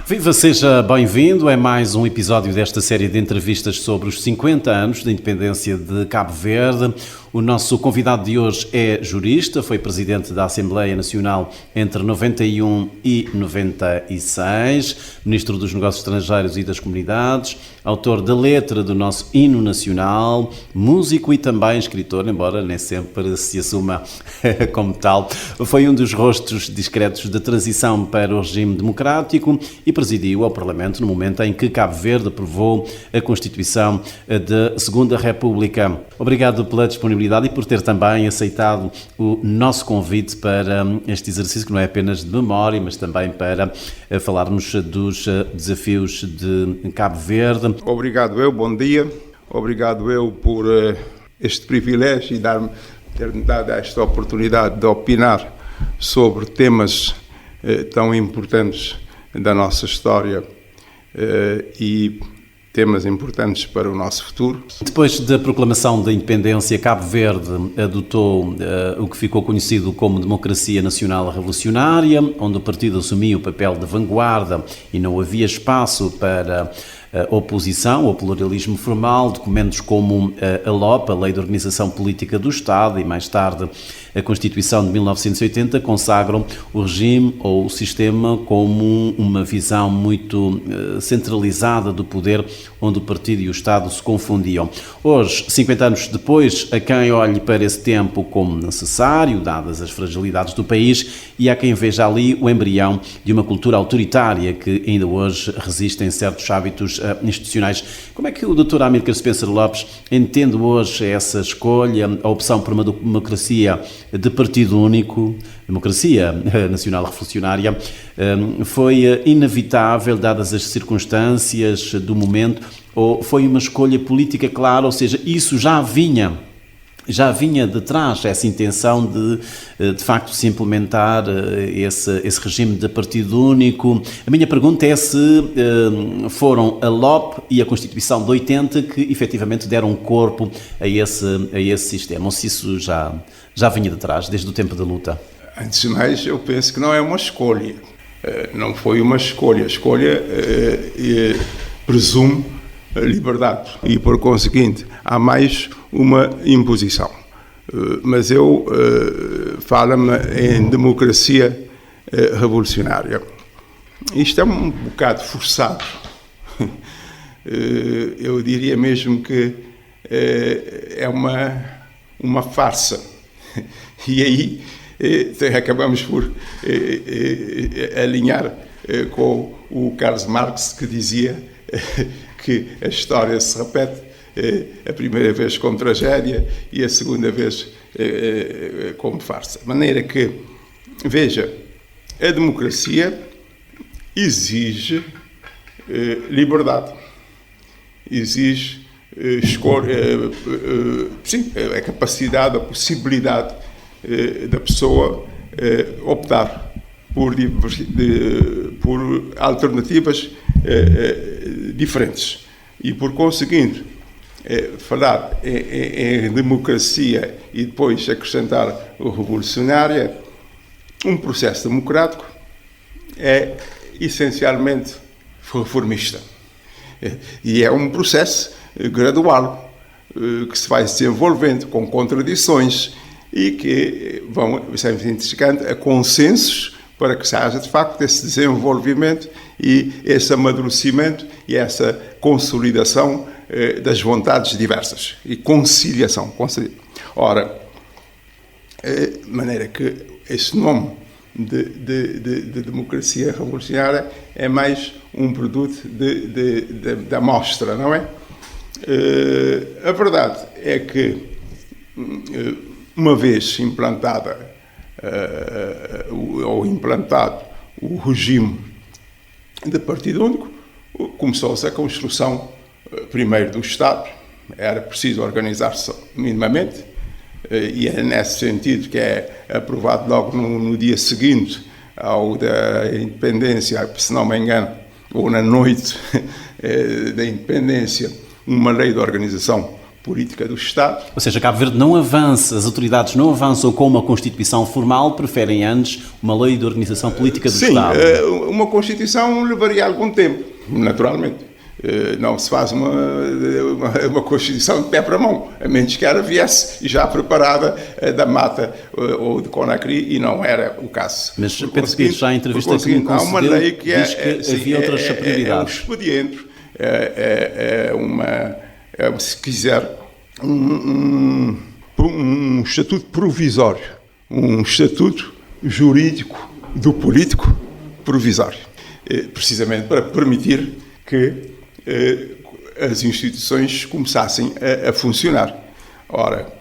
Viva, seja bem-vindo. É mais um episódio desta série de entrevistas sobre os 50 anos da independência de Cabo Verde. O nosso convidado de hoje é jurista, foi presidente da Assembleia Nacional entre 91 e 96, ministro dos Negócios Estrangeiros e das Comunidades, autor da letra do nosso hino nacional, músico e também escritor, embora nem sempre se assuma como tal. Foi um dos rostos discretos da transição para o regime democrático e presidiu ao Parlamento no momento em que Cabo Verde aprovou a Constituição da Segunda República. Obrigado pela disponibilidade e por ter também aceitado o nosso convite para este exercício, que não é apenas de memória, mas também para falarmos dos desafios de Cabo Verde. Obrigado eu, bom dia. Obrigado eu por este privilégio e ter-me dado esta oportunidade de opinar sobre temas tão importantes da nossa história e temas importantes para o nosso futuro. Depois da proclamação da independência, Cabo Verde adotou o que ficou conhecido como Democracia Nacional Revolucionária, onde o partido assumia o papel de vanguarda e não havia espaço para oposição ou pluralismo formal. Documentos como a LOP, a Lei de Organização Política do Estado, e mais tarde a Constituição de 1980, consagram o regime ou o sistema como uma visão muito centralizada do poder, onde o partido e o Estado se confundiam. Hoje, 50 anos depois, há quem olhe para esse tempo como necessário, dadas as fragilidades do país, e há quem veja ali o embrião de uma cultura autoritária que ainda hoje resiste em certos hábitos institucionais. Como é que o Dr. Amílcar Spencer Lopes entende hoje essa escolha, a opção por uma democracia de partido único, democracia nacional revolucionária, foi inevitável dadas as circunstâncias do momento, ou foi uma escolha política clara, ou seja, isso já vinha de trás, essa intenção de facto se implementar esse regime de partido único? A minha pergunta é se foram a LOP e a Constituição de 80 que efetivamente deram corpo a esse sistema, ou se isso já vinha de trás, desde o tempo da luta. Antes de mais, eu penso que não é uma escolha. Não foi uma escolha. A escolha presume liberdade e, por conseguinte, há mais uma imposição. Mas eu falo-me em democracia revolucionária. Isto é um bocado forçado. Eu diria mesmo que é uma farsa. E aí acabamos por alinhar com o Karl Marx, que dizia que a história se repete a primeira vez como tragédia e a segunda vez como farsa. De maneira que, veja, a democracia exige liberdade, exige a capacidade, a possibilidade da pessoa optar por alternativas diferentes. E, por conseguinte, falar em democracia e depois acrescentar o revolucionária, um processo democrático é essencialmente reformista. E é um processo gradual que se vai desenvolvendo com contradições e que vão sempre identificando a consensos para que se haja, de facto, esse desenvolvimento e esse amadurecimento e essa consolidação das vontades diversas e conciliação. Ora, de maneira que esse nome de democracia revolucionária é mais um produto da mostra, não é? A verdade é que, uma vez implantado o regime de partido único, começou-se a construção primeiro do Estado. Era preciso organizar-se minimamente, e é nesse sentido que é aprovado logo no dia seguinte ao da independência, se não me engano, ou na noite da independência, uma lei de organização política do Estado. Ou seja, Cabo Verde não avança, as autoridades não avançam com uma Constituição formal, preferem antes uma lei de organização política do Estado. Sim, uma Constituição levaria algum tempo, naturalmente. Não se faz uma Constituição de pé para a mão, a menos que ela viesse já preparada da Mata ou de Conakry, e não era o caso. Mas Pedro Pires, já em entrevista que me concedeu, há uma lei que diz que havia outras prioridades. É um expediente, se quiser, um estatuto provisório, um estatuto jurídico do político provisório, precisamente para permitir que as instituições começassem a funcionar. Ora,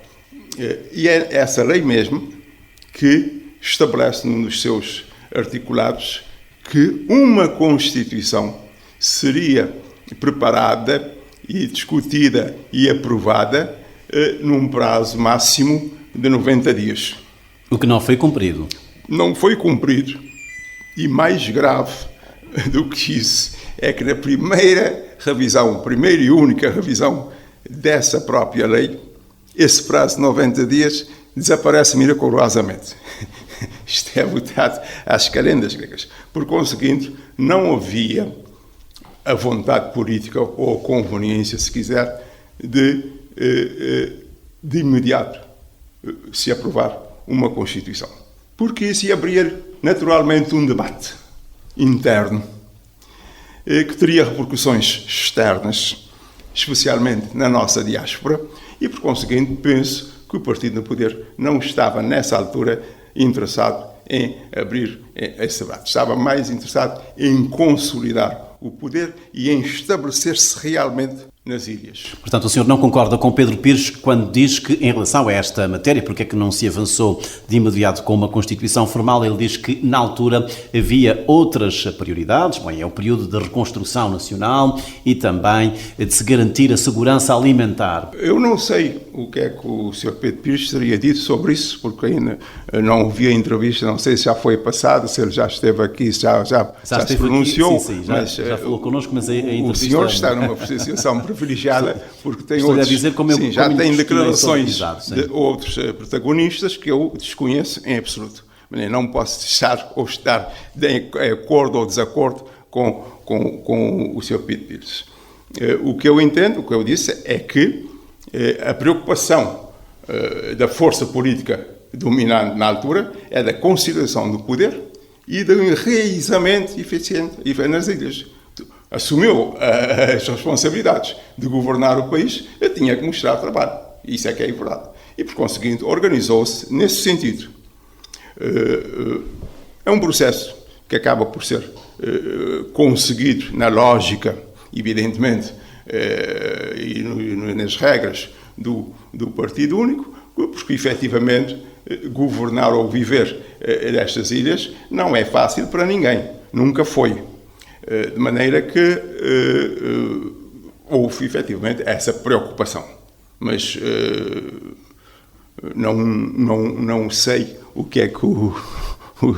e é essa lei mesmo que estabelece num dos seus articulados que uma Constituição seria preparada e discutida e aprovada num prazo máximo de 90 dias. O que não foi cumprido. Não foi cumprido, e mais grave do que isso é que na primeira e única revisão dessa própria lei, esse prazo de 90 dias desaparece miraculosamente. Isto é votado às calendas gregas. Por conseguinte, não havia a vontade política ou a conveniência, se quiser, de imediato se aprovar uma Constituição. Porque isso ia abrir naturalmente um debate interno que teria repercussões externas, especialmente na nossa diáspora, e por conseguinte penso que o partido no poder não estava nessa altura interessado em abrir esse debate. Estava mais interessado em consolidar o poder e em estabelecer-se realmente nas ilhas. Portanto, o senhor não concorda com Pedro Pires quando diz que, em relação a esta matéria, porque é que não se avançou de imediato com uma Constituição formal, ele diz que, na altura, havia outras prioridades, bem, é o período de reconstrução nacional e também de se garantir a segurança alimentar. Eu não sei o que é que o Sr. Pedro Pires teria dito sobre isso, porque ainda não ouvi a entrevista, não sei se já foi passada, se ele já esteve aqui, já se pronunciou. Aqui, sim, já falou connosco, mas a entrevista... O senhor está numa posição privilegiada, porque tem outros, dizer como eu, já como tem declarações de outros protagonistas que eu desconheço em absoluto. Eu não posso deixar ou estar de acordo ou desacordo com o Sr. Pedro Pires. O que eu entendo, o que eu disse, é que a preocupação da força política dominante na altura é da conciliação do poder e do enraizamento eficiente nas ilhas. Assumiu as responsabilidades de governar o país, eu tinha que mostrar trabalho. Isso é que é verdade. E, por conseguinte, organizou-se nesse sentido. É um processo que acaba por ser conseguido na lógica, evidentemente, e nas regras do Partido Único, porque, efetivamente, governar ou viver nestas ilhas não é fácil para ninguém. Nunca foi. De maneira que houve, efetivamente, essa preocupação. Mas não sei o que é que o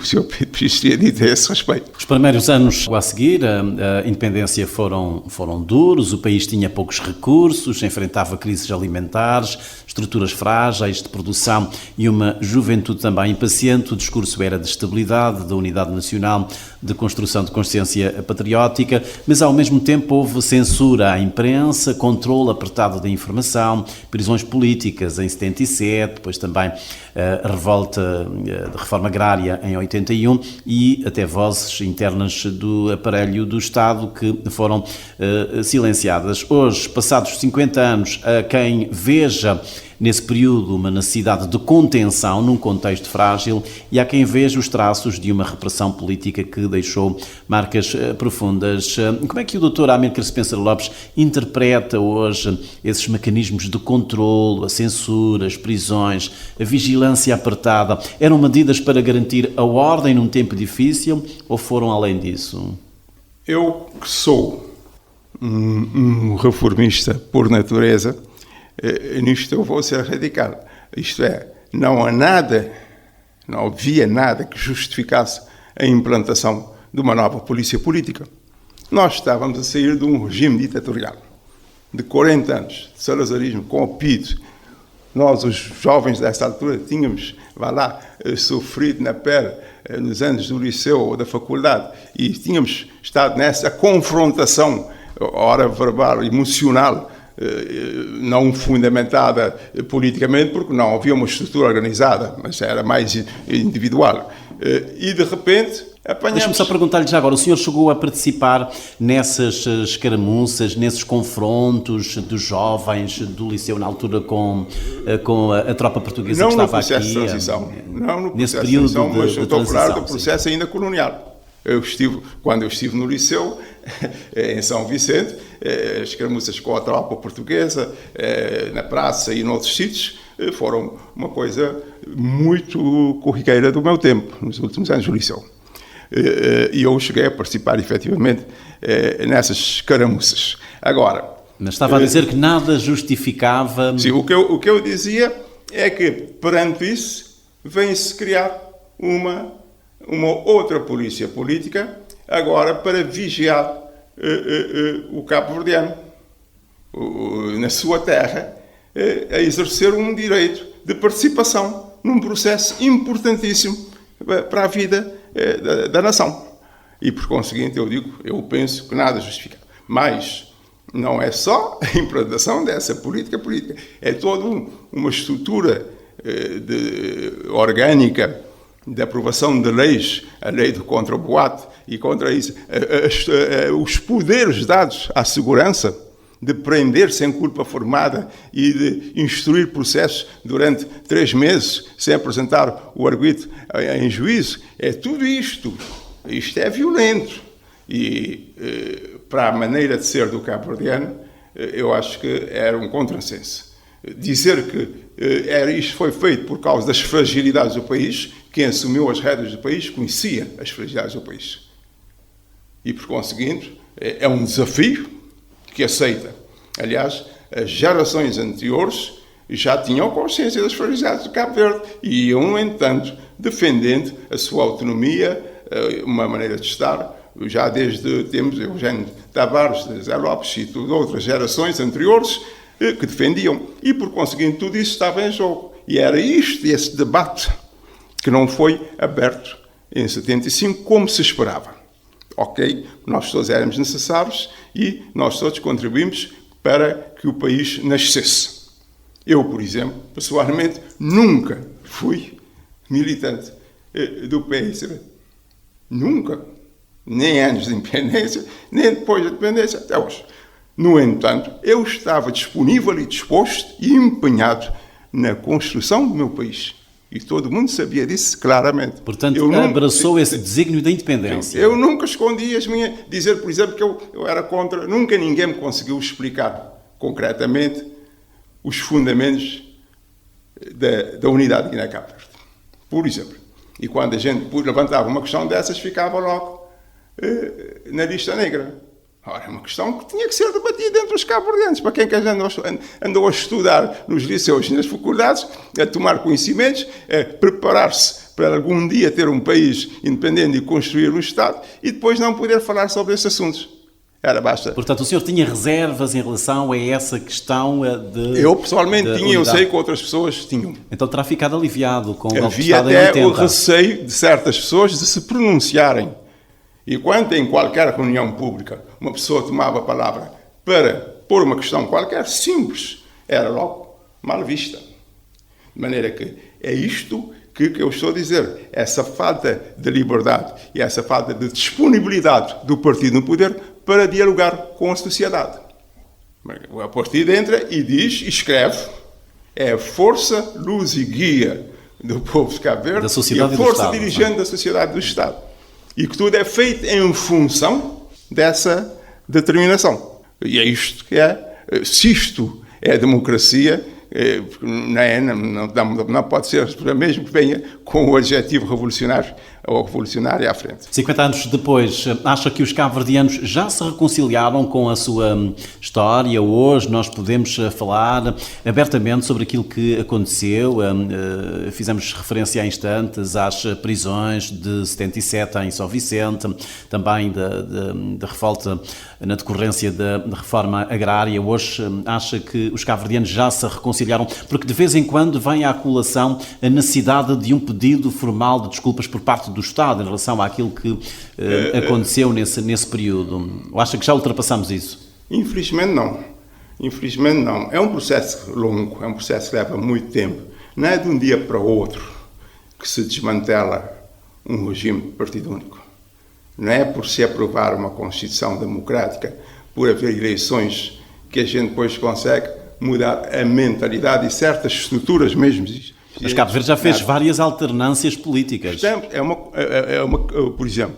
Sr. Pedro Pires tinha dito a esse respeito. Os primeiros anos a seguir, a independência foram duros, o país tinha poucos recursos, enfrentava crises alimentares, estruturas frágeis de produção e uma juventude também impaciente. O discurso era de estabilidade, da unidade nacional, de construção de consciência patriótica, mas ao mesmo tempo houve censura à imprensa, controle apertado da informação, prisões políticas em 77, depois também a revolta de reforma agrária em 81 e até vozes internas do aparelho do Estado que foram silenciadas. Hoje, passados 50 anos, a quem veja nesse período uma necessidade de contenção num contexto frágil e há quem veja os traços de uma repressão política que deixou marcas profundas. Como é que o Dr. Amílcar Spencer Lopes interpreta hoje esses mecanismos de controlo, a censura, as prisões, a vigilância apertada? Eram medidas para garantir a ordem num tempo difícil ou foram além disso? Eu que sou um reformista por natureza, nisto eu vou ser radical. Isto é, não havia nada que justificasse a implantação de uma nova polícia política. Nós estávamos a sair de um regime ditatorial. de 40 anos de salazarismo com o PIDE, nós, os jovens dessa altura, tínhamos, sofrido na pele nos anos do liceu ou da faculdade e tínhamos estado nessa confrontação, ora verbal, emocional, não fundamentada politicamente, porque não havia uma estrutura organizada, mas era mais individual. E, de repente, apanhamos... Deixa-me só perguntar-lhe já agora, o senhor chegou a participar nessas escaramuças, nesses confrontos dos jovens do liceu, na altura com a tropa portuguesa que estava aqui? Não no processo de transição, não no nesse processo período de transição, mas eu estou a falar do processo sim. ainda colonial. Quando eu estive no liceu, em São Vicente, as escaramuças com a tropa portuguesa, na praça e noutros sítios, foram uma coisa muito corriqueira do meu tempo, nos últimos anos do liceu. E eu cheguei a participar, efetivamente, nessas escaramuças. Agora... Mas estava a dizer que nada justificava... Sim, o que eu dizia é que, perante isso, vem-se criar uma outra polícia política, agora para vigiar o cabo-verdiano, na sua terra, a exercer um direito de participação num processo importantíssimo para a vida da nação. E, por conseguinte, eu penso que nada justifica. Mas não é só a implantação dessa política, é toda uma estrutura orgânica de aprovação de leis, a lei contra o boate e contra isso, os poderes dados à segurança de prender sem culpa formada e de instruir processos durante 3 meses sem apresentar o arguido em juízo, é tudo isto. Isto é violento. E para a maneira de ser do cabo-verdiano, eu acho que era um contrassenso. Dizer que isto foi feito por causa das fragilidades do país, quem assumiu as rédeas do país conhecia as fragilidades do país. E, por conseguinte, é um desafio que aceita. Aliás, as gerações anteriores já tinham consciência das fragilidades do Cabo Verde e iam, no entanto, defendendo a sua autonomia, uma maneira de estar, já desde tempos de Eugênio Tavares, de Zé Lopes e de outras gerações anteriores que defendiam. E, por conseguinte, tudo isso estava em jogo. E era esse debate que não foi aberto em 75 como se esperava. Ok, nós todos éramos necessários e nós todos contribuímos para que o país nascesse. Eu, por exemplo, pessoalmente, nunca fui militante do PSB. Nunca. Nem antes da independência, nem depois da independência, até hoje. No entanto, eu estava disponível e disposto e empenhado na construção do meu país. E todo mundo sabia disso claramente. Portanto, abraçou esse desígnio da independência. Eu nunca escondi as minhas... Dizer, por exemplo, que eu era contra... Nunca ninguém me conseguiu explicar concretamente os fundamentos da unidade de Guiné-Cabo Verde. Por exemplo. E quando a gente levantava uma questão dessas, ficava logo na lista negra. Ora, é uma questão que tinha que ser debatida entre os cabo-verdianos. Para quem andou a estudar nos liceus e nas faculdades, a tomar conhecimentos, a preparar-se para algum dia ter um país independente e construir um Estado, e depois não poder falar sobre esses assuntos. Era basta. Portanto, o senhor tinha reservas em relação a essa questão de... Eu, pessoalmente, tinha. Eu sei que outras pessoas tinham. Então terá ficado aliviado com o golpe de Havia Estado em até 80. o receio de certas pessoas de se pronunciarem. E quando em qualquer reunião pública uma pessoa tomava a palavra para pôr uma questão qualquer, simples, era logo mal vista. De maneira que é isto que eu estou a dizer. Essa falta de liberdade e essa falta de disponibilidade do partido no poder para dialogar com a sociedade. O partido entra e diz, e escreve, é a força, luz e guia do povo de Cabo Verde e a força dirigente da sociedade do Estado. E que tudo é feito em função dessa determinação. E é isto que é. Se isto é a democracia não pode ser mesmo que venha com o adjetivo revolucionário ou revolucionário à frente. 50 anos depois, acha que os cabo-verdianos já se reconciliaram com a sua história? Hoje nós podemos falar abertamente sobre aquilo que aconteceu. Fizemos referência há instantes às prisões de 77 em São Vicente, também da revolta na decorrência da reforma agrária. Hoje acha que os cabo-verdianos já se reconciliaram? Porque de vez em quando vem à colação a necessidade de um pedido formal de desculpas por parte do Estado em relação àquilo que aconteceu nesse período. Ou acha que já ultrapassamos isso? Infelizmente não. Infelizmente não. É um processo longo, é um processo que leva muito tempo. Não é de um dia para o outro que se desmantela um regime de partido único. Não é por se aprovar uma Constituição democrática, por haver eleições, que a gente depois consegue mudar a mentalidade e certas estruturas mesmo. Mas Cabo Verde já fez várias alternâncias políticas. Por exemplo,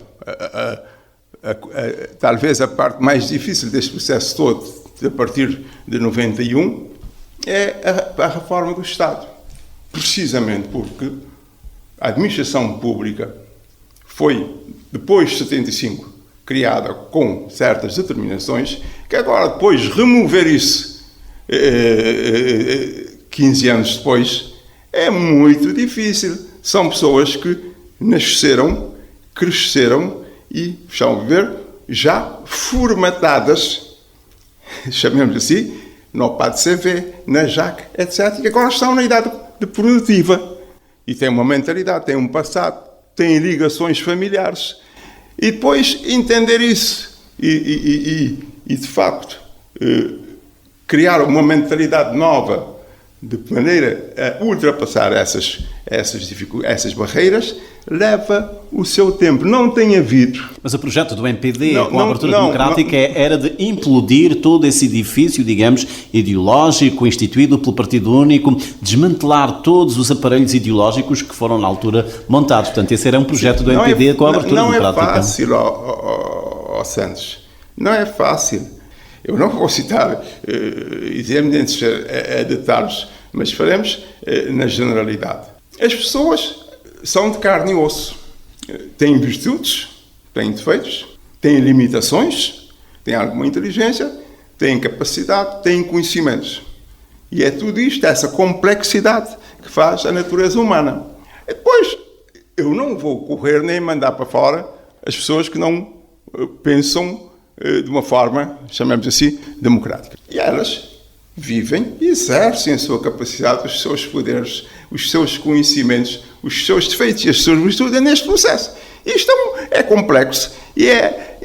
talvez a parte mais difícil deste processo todo, a partir de 91, é a reforma do Estado. Precisamente porque a administração pública foi, depois de 75, criada com certas determinações, que agora, depois, remover isso 15 anos depois, é muito difícil. São pessoas que nasceram, cresceram e estão a viver já formatadas, chamemos assim, no PAD-CV, na JAC, etc., que agora estão na idade produtiva e têm uma mentalidade, têm um passado, têm ligações familiares. E depois entender isso e de facto, criar uma mentalidade nova de maneira a ultrapassar essas barreiras, leva o seu tempo. Não tem havido... Mas o projeto do MPD com a abertura democrática era de implodir todo esse edifício, digamos, ideológico, instituído pelo Partido Único, desmantelar todos os aparelhos ideológicos que foram na altura montados. Portanto, esse era um projeto do MPD com a abertura democrática. Não é fácil, Santos. Não é fácil. Eu não vou citar exemplos a detalhes, mas faremos na generalidade. As pessoas são de carne e osso. Têm virtudes, têm defeitos, têm limitações, têm alguma inteligência, têm capacidade, têm conhecimentos. E é tudo isto, essa complexidade, que faz a natureza humana. E depois, eu não vou correr nem mandar para fora as pessoas que não pensam de uma forma, chamemos assim, democrática. E elas vivem e exercem a sua capacidade, os seus poderes, os seus conhecimentos, os seus defeitos e as suas virtudes neste processo. Isto é complexo e é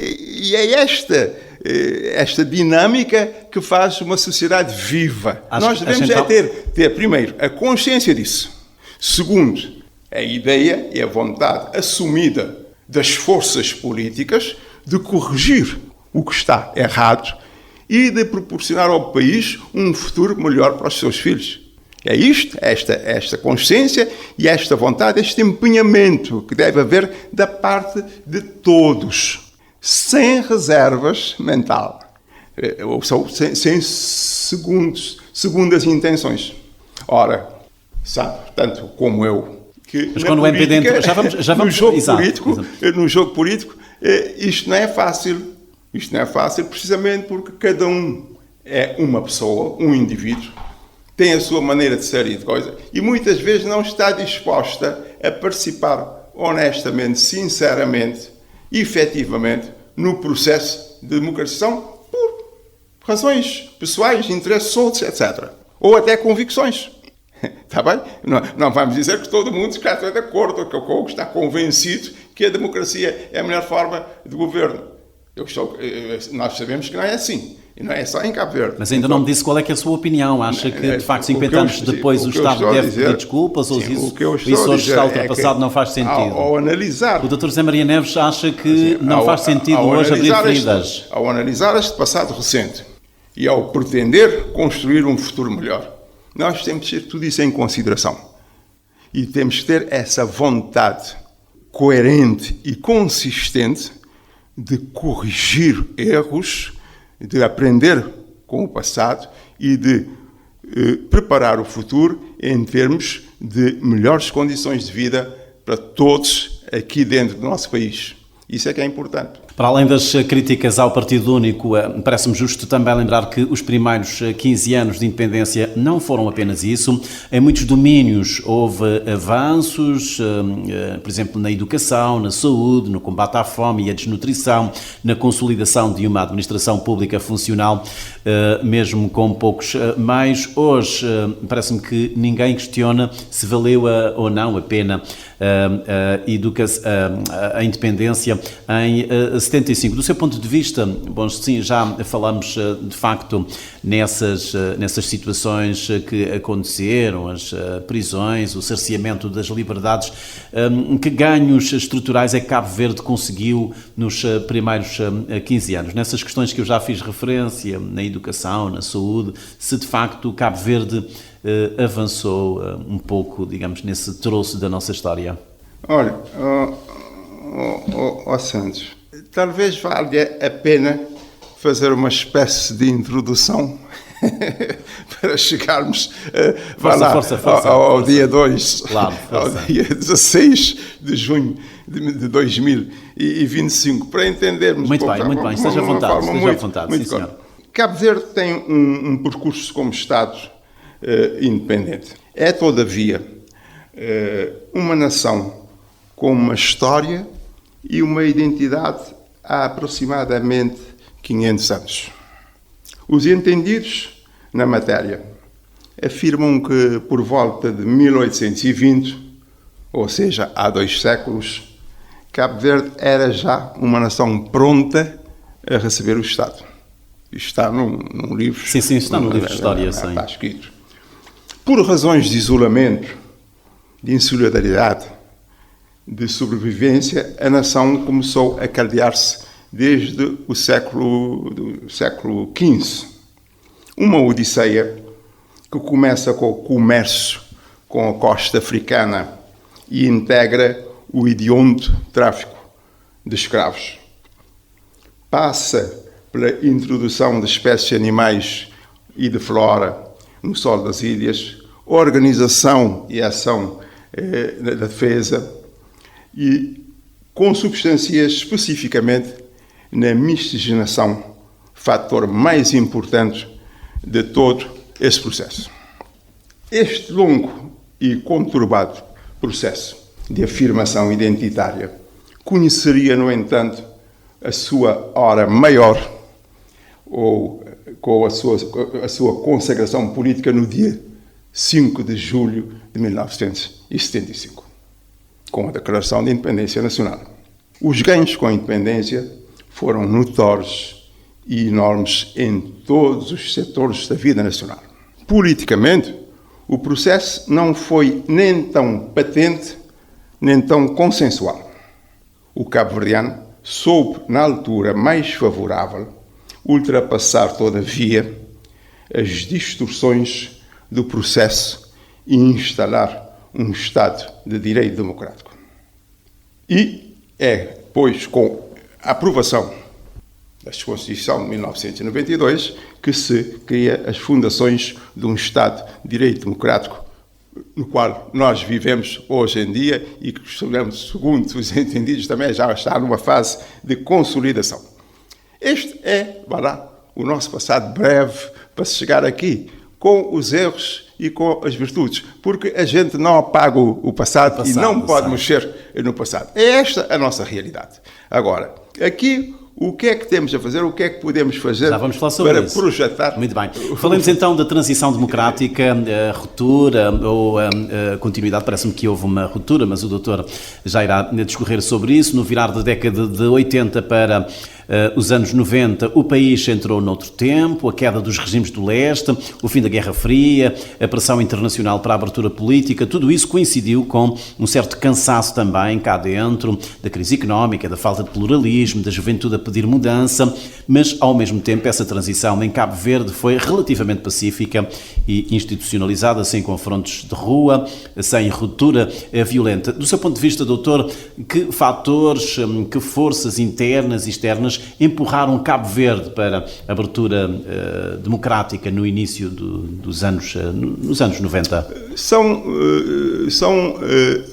esta dinâmica que faz uma sociedade viva. Nós devemos ter, primeiro, a consciência disso. Segundo, a ideia e a vontade assumida das forças políticas de corrigir o que está errado e de proporcionar ao país um futuro melhor para os seus filhos. É isto, esta consciência e esta vontade, este empenhamento que deve haver da parte de todos, sem reservas mental, ou sem segundas intenções. Ora, sabe, tanto como eu, que mas quando o MPD já vamos no jogo político, isto não é fácil. Isto não é fácil precisamente porque cada um é uma pessoa, um indivíduo, tem a sua maneira de ser e de coisa, e muitas vezes não está disposta a participar honestamente, sinceramente, efetivamente, no processo de democratização por razões pessoais, interesses outros, etc. Ou até convicções. Está bem? Não vamos dizer que todo mundo está de acordo, que está convencido que a democracia é a melhor forma de governo. Nós sabemos que não é assim. E não é só em Cabo Verde. Mas ainda não me disse qual é que é a sua opinião. Acha que, de facto, 50 anos depois o Estado deve pedir desculpas? Ou isso hoje está ultrapassado, não faz sentido? Ao analisar... O Dr. José Maria Neves acha que não faz sentido hoje abrir feridas. Ao analisar este passado recente e ao pretender construir um futuro melhor, nós temos que ter tudo isso em consideração. E temos que ter essa vontade coerente e consistente de corrigir erros, de aprender com o passado e de preparar o futuro em termos de melhores condições de vida para todos aqui dentro do nosso país. Isso é que é importante. Para além das críticas ao Partido Único, parece-me justo também lembrar que os primeiros 15 anos de independência não foram apenas isso. Em muitos domínios houve avanços, por exemplo, na educação, na saúde, no combate à fome e à desnutrição, na consolidação de uma administração pública funcional, mesmo com poucos meios. Hoje, parece-me que ninguém questiona se valeu ou não a pena a independência em 75. Do seu ponto de vista, bom, sim, já falamos de facto nessas situações que aconteceram, as prisões, o cerceamento das liberdades. Que ganhos estruturais é que Cabo Verde conseguiu nos primeiros 15 anos? Nessas questões que eu já fiz referência, na educação, na saúde, se de facto Cabo Verde avançou um pouco, digamos, nesse troço da nossa história? Olha, Santos, talvez valha a pena fazer uma espécie de introdução para chegarmos ao dia 2, claro, ao dia 16 de junho de 2025, para entendermos... Muito bem, esteja à vontade, sim, senhor. Cabo Verde tem um percurso como Estado independente. É, todavia, uma nação com uma história e uma identidade há aproximadamente 500 anos. Os entendidos na matéria afirmam que por volta de 1820, ou seja, há 2 séculos, Cabo Verde era já uma nação pronta a receber o Estado. Isto está num livro... Sim, está no livro de história, sim. Está escrito. Por razões de isolamento, de insolidariedade, de sobrevivência, a nação começou a caldear-se desde o século XV. Uma odisseia que começa com o comércio com a costa africana e integra o hediondo tráfico de escravos. Passa pela introdução de espécies animais e de flora no solo das ilhas, organização e ação da defesa, e consubstancia especificamente na miscigenação, fator mais importante de todo esse processo. Este longo e conturbado processo de afirmação identitária conheceria, no entanto, a sua hora maior, ou com a sua consagração política no dia 5 de julho de 1975. Com a Declaração de Independência Nacional. Os ganhos com a independência foram notórios e enormes em todos os setores da vida nacional. Politicamente, o processo não foi nem tão patente, nem tão consensual. O cabo-verdiano soube, na altura mais favorável, ultrapassar, todavia, as distorções do processo e instalar um Estado de direito democrático. E é, pois, com a aprovação da Constituição de 1992 que se cria as fundações de um Estado de direito democrático no qual nós vivemos hoje em dia e que, segundo os entendidos, também já está numa fase de consolidação. Este é, o nosso passado breve para se chegar aqui, com os erros e com as virtudes, porque a gente não apaga o passado e não pode mexer no passado. É esta a nossa realidade. Agora, aqui, o que é que temos a fazer, o que é que podemos fazer para projetar? Muito bem. Falemos então da transição democrática, a ruptura ou a continuidade. Parece-me que houve uma ruptura, mas o doutor já irá discorrer sobre isso. No virar da década de 80 para os anos 90, o país entrou noutro tempo, a queda dos regimes do leste, o fim da Guerra Fria, a pressão internacional para a abertura política, tudo isso coincidiu com um certo cansaço também cá dentro, da crise económica, da falta de pluralismo, da juventude pedir mudança, mas ao mesmo tempo essa transição em Cabo Verde foi relativamente pacífica e institucionalizada, sem confrontos de rua, sem ruptura violenta. Do seu ponto de vista, doutor, que fatores, que forças internas e externas empurraram Cabo Verde para a abertura democrática no início nos anos 90? São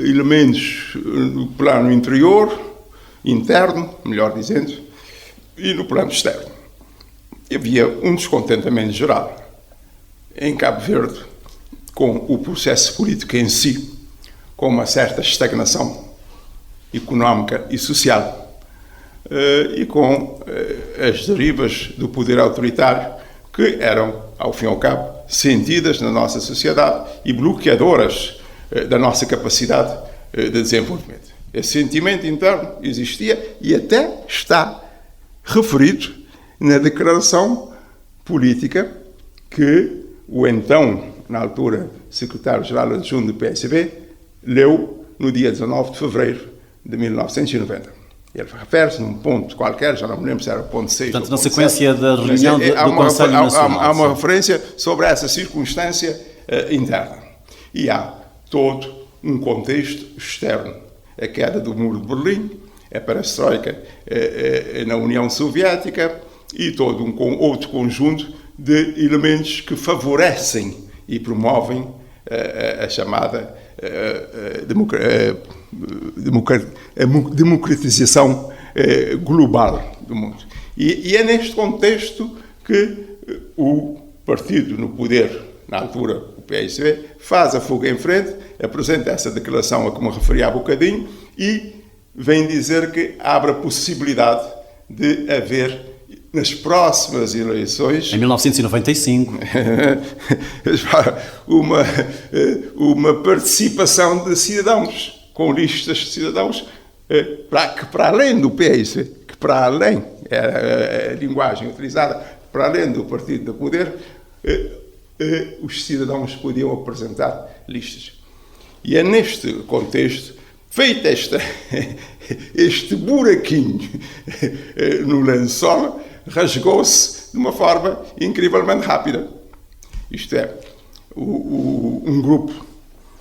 elementos no plano interno, melhor dizendo, e no plano externo. Havia um descontentamento geral em Cabo Verde com o processo político em si, com uma certa estagnação económica e social, e com as derivas do poder autoritário que eram, ao fim e ao cabo, sentidas na nossa sociedade e bloqueadoras da nossa capacidade de desenvolvimento. Esse sentimento interno existia e até está referido na declaração política que o então, na altura, secretário-geral adjunto do PSB, leu no dia 19 de fevereiro de 1990. Ele refere-se num ponto qualquer, já não me lembro se era o ponto 6. Portanto, na sequência da reunião do Conselho Nacional. Há uma referência sobre essa circunstância interna. E há todo um contexto externo. A queda do Muro de Berlim, a perestroika na União Soviética e todo um outro conjunto de elementos que favorecem e promovem a chamada democratização global do mundo. E é neste contexto que o partido no poder, na altura o PSB, faz a fuga em frente, apresenta essa declaração a que me referi há bocadinho e vem dizer que abre a possibilidade de haver nas próximas eleições... Em 1995. uma participação de cidadãos, com listas de cidadãos, que para além do PSB, que para além, era a linguagem utilizada, para além do partido do poder, os cidadãos podiam apresentar listas. E é neste contexto, feito este buraquinho no lençol, rasgou-se de uma forma incrivelmente rápida. Isto é, um grupo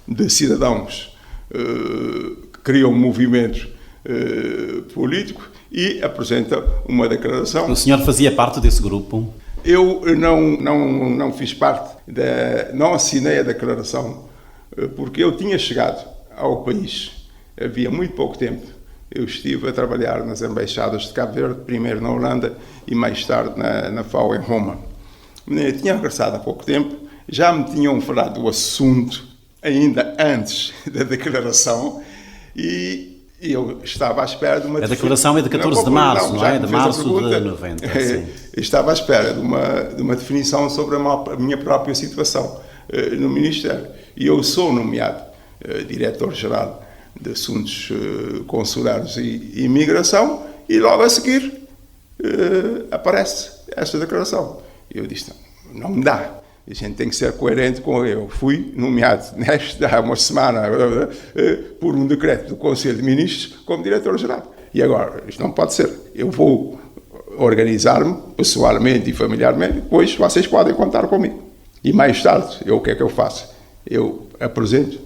de cidadãos cria um movimento político e apresenta uma declaração. O senhor fazia parte desse grupo? Eu não fiz parte, não assinei a declaração, porque eu tinha chegado ao país, havia muito pouco tempo. Eu estive a trabalhar nas embaixadas de Cabo Verde, primeiro na Holanda e mais tarde na FAO em Roma. Eu tinha regressado há pouco tempo, já me tinham falado do assunto ainda antes da declaração e eu estava à espera de uma... A declaração é de 14 de março, não é? De março de 90. Sim. Estava à espera de uma definição sobre a minha própria situação no Ministério. E eu sou nomeado diretor-geral de Assuntos Consulares e Imigração e logo a seguir aparece esta declaração. E eu disse, não me dá. A gente tem que ser coerente com eu. Fui nomeado há uma semana por um decreto do Conselho de Ministros como diretor-geral. E agora, isto não pode ser. Eu vou organizar-me pessoalmente e familiarmente, depois vocês podem contar comigo. E mais tarde, o que é que eu faço? Eu apresento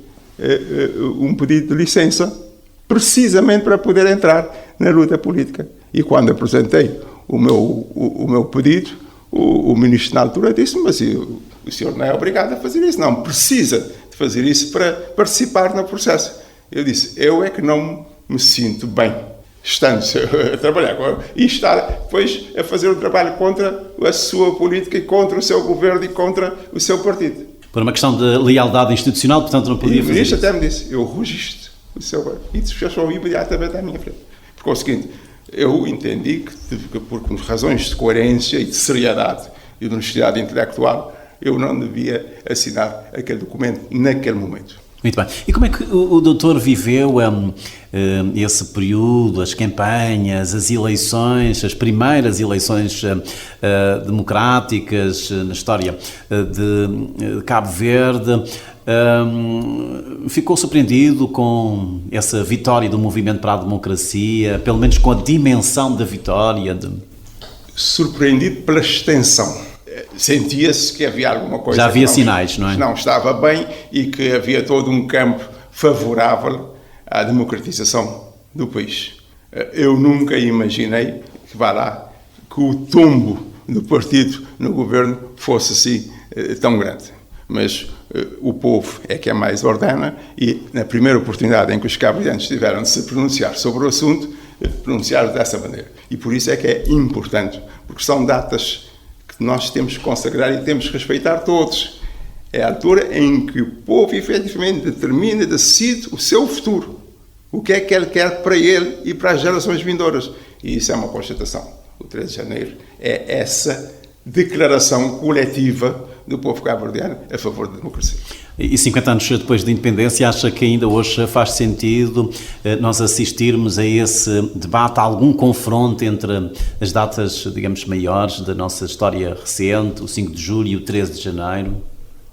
um pedido de licença precisamente para poder entrar na luta política. E quando apresentei o meu pedido, o ministro na altura disse, mas o senhor não é obrigado a fazer isso, não, precisa de fazer isso para participar no processo. Eu disse, eu é que não me sinto bem, estando a trabalhar e estar depois a fazer o trabalho contra a sua política e contra o seu governo e contra o seu partido. Por uma questão de lealdade institucional, portanto não podia fazer isso. O ministro até me disse, eu registro o seu... E fechou imediatamente à minha frente. Porque é o seguinte, eu entendi que por razões de coerência e de seriedade e de honestidade intelectual, eu não devia assinar aquele documento naquele momento. Muito bem. E como é que o doutor viveu esse período, as campanhas, as eleições, as primeiras eleições democráticas na história de Cabo Verde? ficou surpreendido com essa vitória do Movimento para a Democracia, pelo menos com a dimensão da vitória? Surpreendido pela extensão. Sentia-se que havia alguma coisa... Já havia sinais, não é? Não estava bem e que havia todo um campo favorável à democratização do país. Eu nunca imaginei que o tombo do partido no governo fosse assim tão grande. Mas o povo é que é mais ordena e, na primeira oportunidade em que os cabo-verdianos tiveram de se pronunciar sobre o assunto, pronunciaram dessa maneira. E por isso é que é importante, porque são datas que nós temos que consagrar e temos que respeitar todos. É a altura em que o povo efetivamente determina, decide o seu futuro. O que é que ele quer para ele e para as gerações vindouras. E isso é uma constatação. O 13 de janeiro é essa declaração coletiva do povo cabo-verdiano a favor da democracia. E 50 anos depois da independência, acha que ainda hoje faz sentido nós assistirmos a esse debate, a algum confronto entre as datas, digamos, maiores da nossa história recente, o 5 de julho e o 13 de janeiro?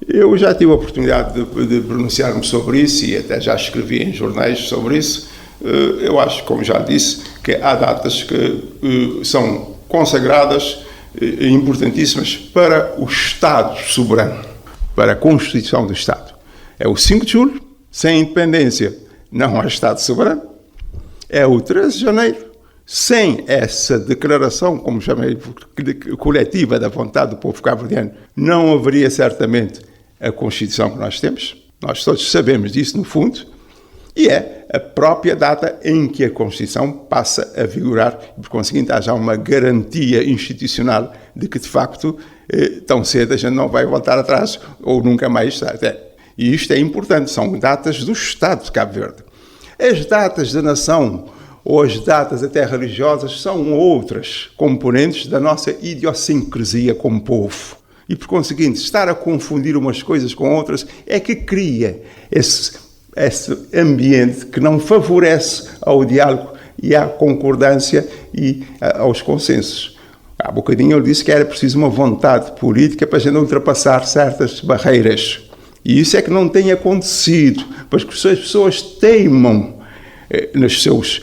Eu já tive a oportunidade de pronunciar-me sobre isso e até já escrevi em jornais sobre isso. Eu acho, como já disse, que há datas que são consagradas e importantíssimas para o Estado soberano, para a Constituição do Estado. É o 5 de julho, sem independência não há Estado soberano. É o 13 de janeiro, sem essa declaração, como chamei, coletiva da vontade do povo cabo-verdiano, não haveria certamente a Constituição que nós temos. Nós todos sabemos disso, no fundo. E é a própria data em que a Constituição passa a vigorar e, por conseguinte, há já uma garantia institucional de que, de facto, tão cedo a gente não vai voltar atrás ou nunca mais está. E isto é importante, são datas do Estado de Cabo Verde. As datas da nação ou as datas até religiosas são outras componentes da nossa idiosincrasia como povo. E, por conseguinte, estar a confundir umas coisas com outras é que cria esse ambiente que não favorece ao diálogo e à concordância e aos consensos. Há bocadinho ele disse que era preciso uma vontade política para a gente ultrapassar certas barreiras. E isso é que não tem acontecido, porque as pessoas teimam nas suas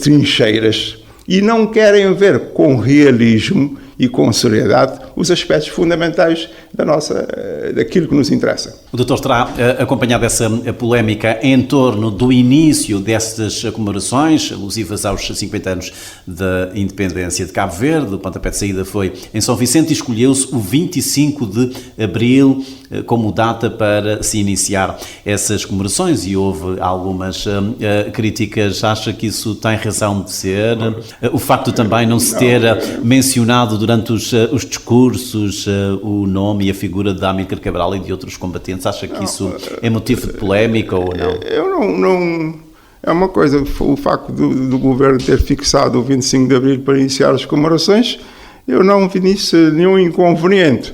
trincheiras e não querem ver com realismo e com seriedade os aspectos fundamentais daquilo que nos interessa. O doutor terá acompanhado essa polémica em torno do início destas comemorações alusivas aos 50 anos da independência de Cabo Verde. O pontapé de saída foi em São Vicente e escolheu-se o 25 de abril como data para se iniciar essas comemorações e houve algumas críticas. Acha que isso tem razão de ser? O facto de também não se ter mencionado durante os discursos o nome e a figura de Amílcar Cabral e de outros combatentes, acha que isso é motivo de polémica ou não? Eu não... É uma coisa, o facto do governo ter fixado o 25 de abril para iniciar as comemorações, eu não vi nisso nenhum inconveniente.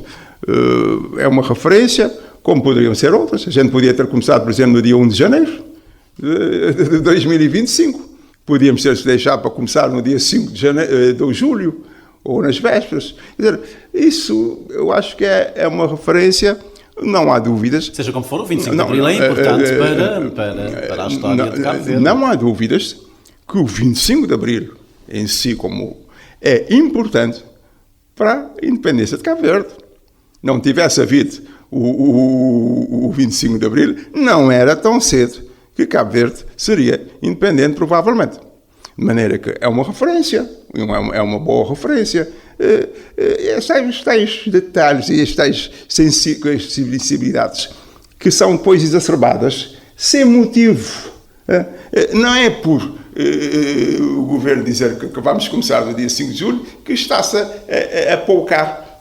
É uma referência, como poderiam ser outras. A gente podia ter começado, por exemplo, no dia 1 de janeiro de 2025. Podíamos ter deixado para começar no dia 5 de julho, ou nas vésperas. Quer dizer, isso eu acho que é uma referência, não há dúvidas. Seja como for, o 25 de abril é importante para a história de Cabo Verde. Não há dúvidas que o 25 de abril em si como é importante para a independência de Cabo Verde. Não tivesse havido o 25 de abril, não era tão cedo que Cabo Verde seria independente, provavelmente. De maneira que é uma referência, é uma boa referência. Estes tais detalhes e as tais sensibilidades que são depois exacerbadas sem motivo. Não é por o governo dizer que vamos começar no dia 5 de julho que está-se a poucar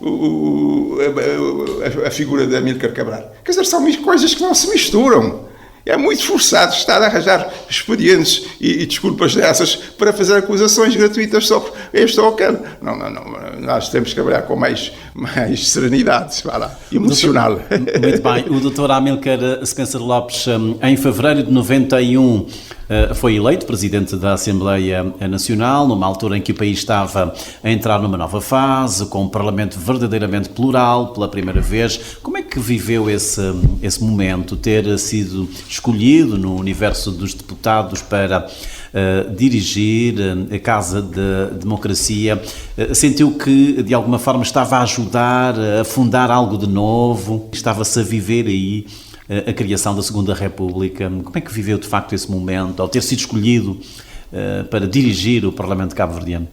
a figura de Amílcar Cabral. Quer dizer, são coisas que não se misturam. É muito forçado estar a arranjar expedientes e desculpas dessas para fazer acusações gratuitas sobre este ou aquele. nós temos que trabalhar com mais serenidade, emocional. Muito bem. O Dr. Amílcar Spencer Lopes, em fevereiro de 91, foi eleito Presidente da Assembleia Nacional, numa altura em que o país estava a entrar numa nova fase, com um Parlamento verdadeiramente plural, pela primeira vez. Como é que viveu esse momento, ter sido escolhido no universo dos deputados para dirigir a Casa da Democracia? Sentiu que, de alguma forma, estava a ajudar a fundar algo de novo? Estava-se a viver aí a criação da Segunda República? Como é que viveu, de facto, esse momento, ao ter sido escolhido para dirigir o Parlamento cabo-verdiano?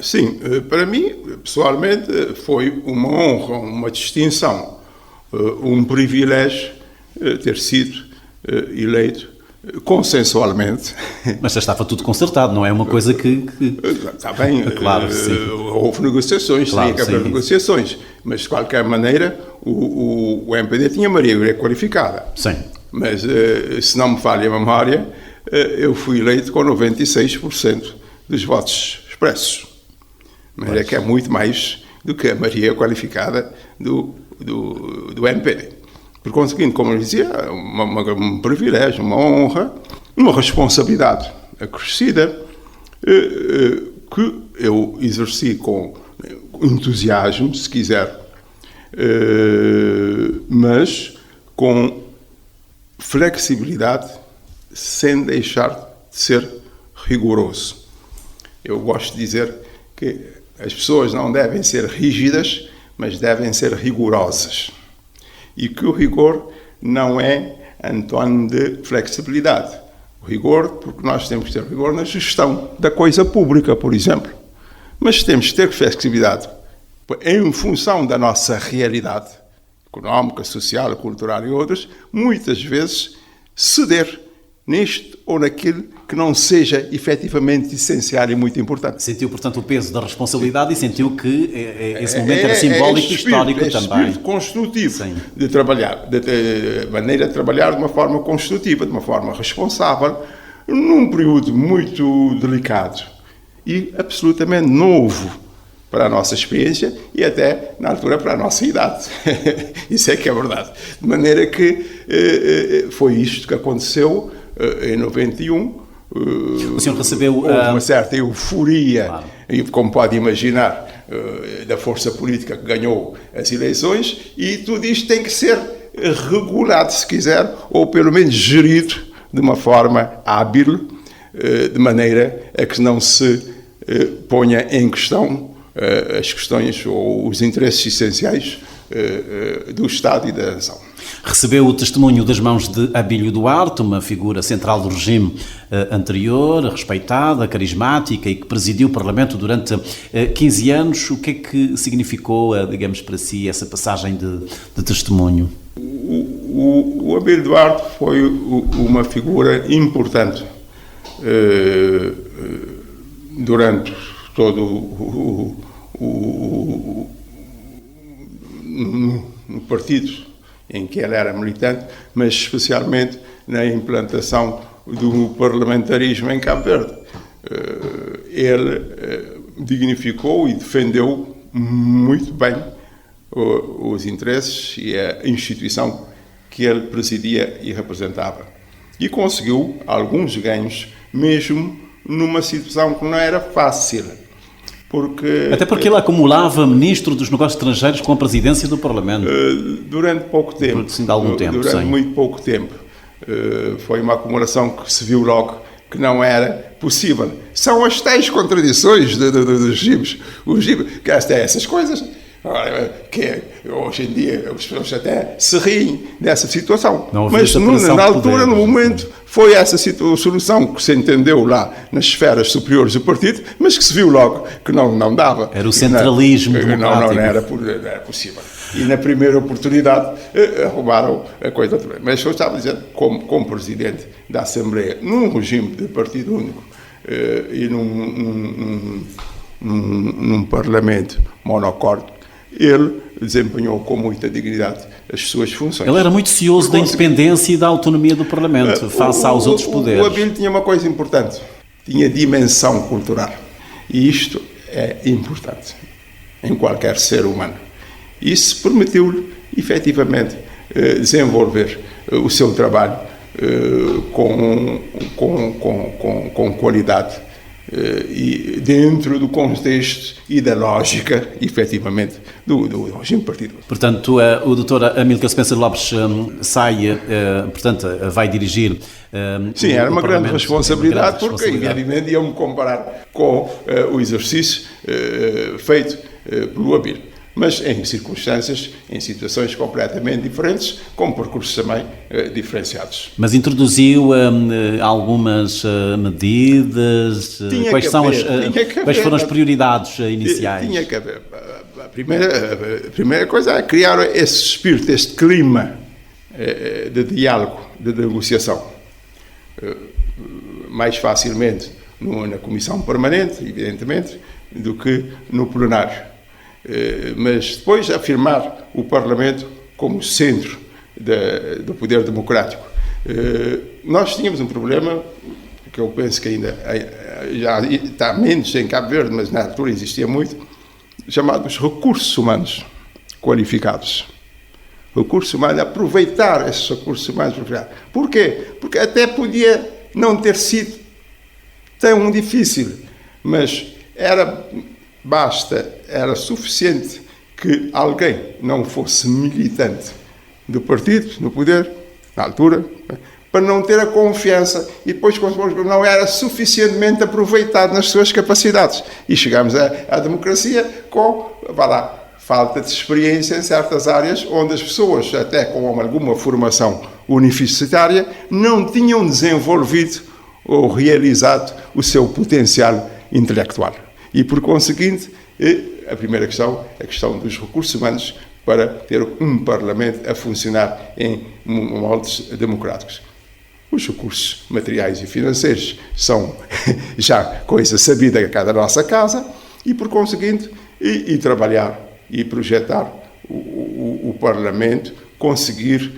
Sim, para mim, pessoalmente, foi uma honra, uma distinção, um privilégio ter sido eleito consensualmente. Mas já estava tudo concertado, não é uma coisa que... Está bem, claro, houve negociações, claro, tinha que haver negociações, mas de qualquer maneira o MPD tinha maioria qualificada. Sim. Mas, se não me falha a memória, eu fui eleito com 96% dos votos expressos. Mas é que é muito mais do que a maioria qualificada do MPD. Por conseguinte, como eu dizia, um privilégio, uma honra, uma responsabilidade acrescida que eu exerci com entusiasmo, se quiser, mas com flexibilidade, sem deixar de ser rigoroso. Eu gosto de dizer que as pessoas não devem ser rígidas, mas devem ser rigorosas. E que o rigor não é antônimo de flexibilidade. O rigor, porque nós temos que ter rigor na gestão da coisa pública, por exemplo. Mas temos que ter flexibilidade em função da nossa realidade económica, social, cultural e outras, muitas vezes ceder nisto ou naquilo que não seja efetivamente essencial e muito importante. Sentiu, portanto, o peso da responsabilidade e sentiu que esse momento era simbólico e histórico também. Espírito construtivo de trabalhar, de maneira de trabalhar de uma forma construtiva, de uma forma responsável, num período muito delicado e absolutamente novo para a nossa experiência e até, na altura, para a nossa idade. Isso é que é verdade. De maneira que foi isto que aconteceu em 91. O senhor recebeu... Houve uma certa euforia, claro, e como pode imaginar, da força política que ganhou as eleições, e tudo isto tem que ser regulado, se quiser, ou pelo menos gerido de uma forma hábil, de maneira a que não se ponha em questão as questões ou os interesses essenciais do Estado e da nação. Recebeu o testemunho das mãos de Abílio Duarte, uma figura central do regime anterior, respeitada, carismática e que presidiu o Parlamento durante 15 anos. O que é que significou, digamos, para si, essa passagem de testemunho? O Abílio Duarte foi uma figura importante durante todo no partido em que ele era militante, mas especialmente na implantação do parlamentarismo em Cabo Verde. Ele dignificou e defendeu muito bem os interesses e a instituição que ele presidia e representava. E conseguiu alguns ganhos, mesmo numa situação que não era fácil. Até porque ele acumulava ministro dos negócios estrangeiros com a presidência do Parlamento. Durante pouco tempo. Durante muito pouco tempo. Foi uma acumulação que se viu logo que não era possível. São as tais contradições dos regimes. O regime, que essas coisas, que hoje em dia as pessoas até se riem dessa situação. Mas na altura, no momento, foi essa solução que se entendeu lá nas esferas superiores do partido, mas que se viu logo que não dava. Era o centralismo democrático. Não era possível. E na primeira oportunidade arrumaram a coisa toda. Mas eu estava dizendo, como presidente da Assembleia, num regime de partido único e num parlamento monocórdico, ele desempenhou com muita dignidade as suas funções. Ele era muito cioso da independência e da autonomia do Parlamento, face aos outros poderes. O Abílio tinha uma coisa importante, tinha dimensão cultural. E isto é importante. em qualquer ser humano. Isso permitiu-lhe, efetivamente, desenvolver o seu trabalho com qualidade e dentro do contexto e da lógica, efetivamente, do regime partido. Portanto, o Dr. Amílcar Spencer Lopes sai, portanto, vai dirigir. Sim, era uma grande responsabilidade, porque, evidentemente, iam-me comparar com o exercício feito pelo Abílio. Mas em circunstâncias, em situações completamente diferentes, com percursos também diferenciados. Mas introduziu algumas medidas? Quais foram as prioridades iniciais? Tinha que haver. A primeira coisa é criar esse espírito, este clima de diálogo, de negociação. Mais facilmente na Comissão Permanente, evidentemente, do que no plenário. Mas depois afirmar o Parlamento como centro do poder democrático. Nós tínhamos um problema, que eu penso que ainda já está menos em Cabo Verde, mas na altura existia muito, chamados recursos humanos qualificados. Recursos humanos, aproveitar esses recursos humanos. Por quê? Porque até podia não ter sido tão difícil, mas era suficiente que alguém não fosse militante do partido, no poder, na altura, para não ter a confiança e depois não era suficientemente aproveitado nas suas capacidades. E chegámos à democracia com, falta de experiência em certas áreas onde as pessoas, até com alguma formação universitária, não tinham desenvolvido ou realizado o seu potencial intelectual. E, por conseguinte, a primeira questão é a questão dos recursos humanos para ter um Parlamento a funcionar em moldes democráticos. Os recursos materiais e financeiros são já coisa sabida cá da nossa casa e, por conseguinte, e trabalhar e projetar o Parlamento, conseguir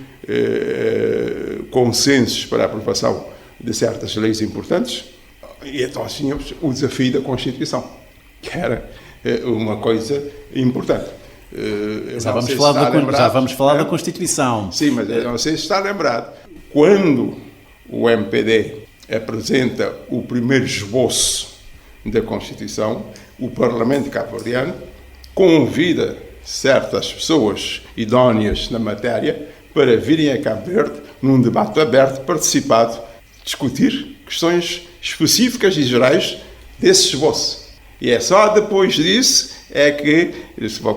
consensos para a aprovação de certas leis importantes. E então tínhamos o desafio da Constituição, que era uma coisa importante. Já vamos falar da Constituição. Sim, mas eu não sei se está lembrado. Quando o MPD apresenta o primeiro esboço da Constituição, o Parlamento cabo-verdiano convida certas pessoas idóneas na matéria para virem a Cabo Verde num debate aberto, participado, discutir questões específicas e gerais desse esboço. E é só depois disso é que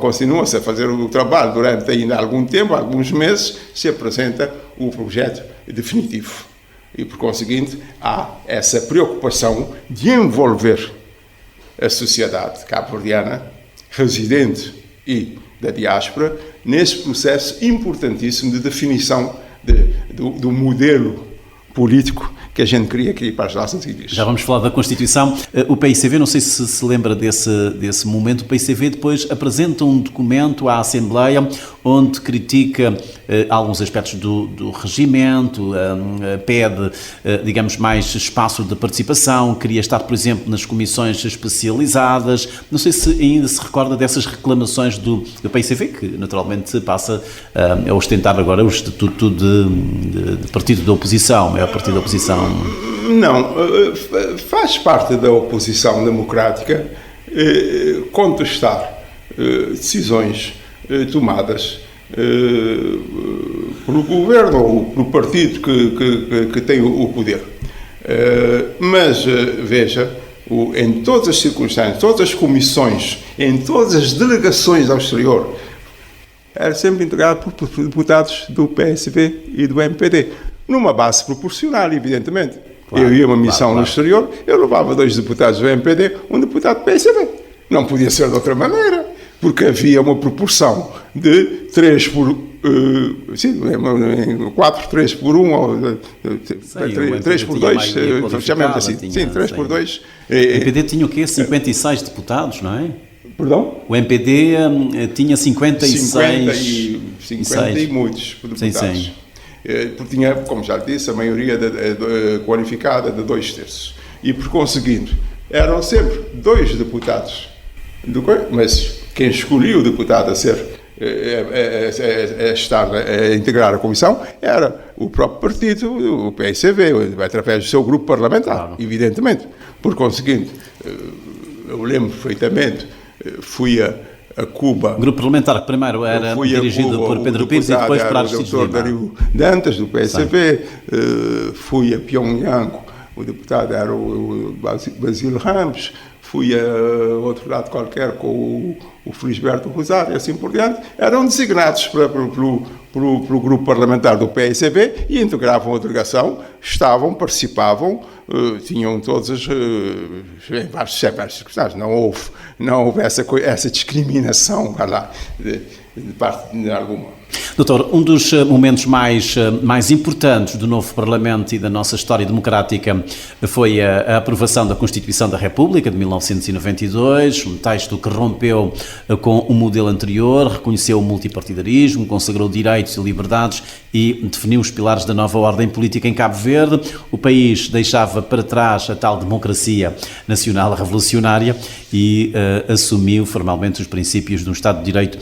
continua-se a fazer o trabalho durante ainda algum tempo, alguns meses, se apresenta o projeto definitivo. E, por conseguinte, há essa preocupação de envolver a sociedade cabo-verdiana, residente e da diáspora, nesse processo importantíssimo de definição do modelo político que a gente queria aqui para as nossas igrejas. Já vamos falar da Constituição. O PICV, não sei se se lembra desse momento, o PICV depois apresenta um documento à Assembleia onde critica alguns aspectos do regimento, pede, digamos, mais espaço de participação, queria estar, por exemplo, nas comissões especializadas. Não sei se ainda se recorda dessas reclamações do PICV, que naturalmente passa a ostentar agora o estatuto de partido da oposição, é o partido da oposição. Não, faz parte da oposição democrática contestar decisões tomadas pelo governo ou pelo partido que tem o poder. Mas, veja, em todas as circunstâncias, todas as comissões, em todas as delegações ao exterior, era sempre integrado por deputados do PSV e do MPD, numa base proporcional, evidentemente. Claro, eu ia a uma missão no exterior, eu levava 2 deputados do MPD, um deputado do PSV. Não podia ser de outra maneira, porque havia uma proporção de 3 por 4, 3 por 1, ou 3 por 2, chamemos assim. Sim, 3 por 2. O MPD tinha o quê? 56 deputados, não é? Perdão? O MPD tinha 56... 50 e muitos deputados. Sim. Porque tinha, como já disse, a maioria qualificada de 2/3. E, por conseguinte, eram sempre 2 deputados, mas quem escolheu o deputado a integrar a comissão era o próprio partido, o PSV, através do seu grupo parlamentar, evidentemente. Por conseguinte, eu lembro perfeitamente, fui a Cuba. O grupo parlamentar que primeiro era dirigido por Pedro Pires e depois por Aristides Lima. O doutor Dario Dantas, do PSV, fui a Pyongyang, o deputado era o Basílio Ramos, fui a outro lado qualquer com o Felisberto Rosário e assim por diante, eram designados pelo grupo parlamentar do PSB e integravam a delegação, participavam, tinham todas em várias circunstâncias, não houve essa discriminação lá, de parte alguma. Doutor, um dos momentos mais importantes do novo Parlamento e da nossa história democrática foi a aprovação da Constituição da República de 1992, um texto que rompeu com o modelo anterior, reconheceu o multipartidarismo, consagrou direitos e liberdades e definiu os pilares da nova ordem política em Cabo Verde. O país deixava para trás a tal democracia nacional revolucionária e assumiu formalmente os princípios de um Estado de Direito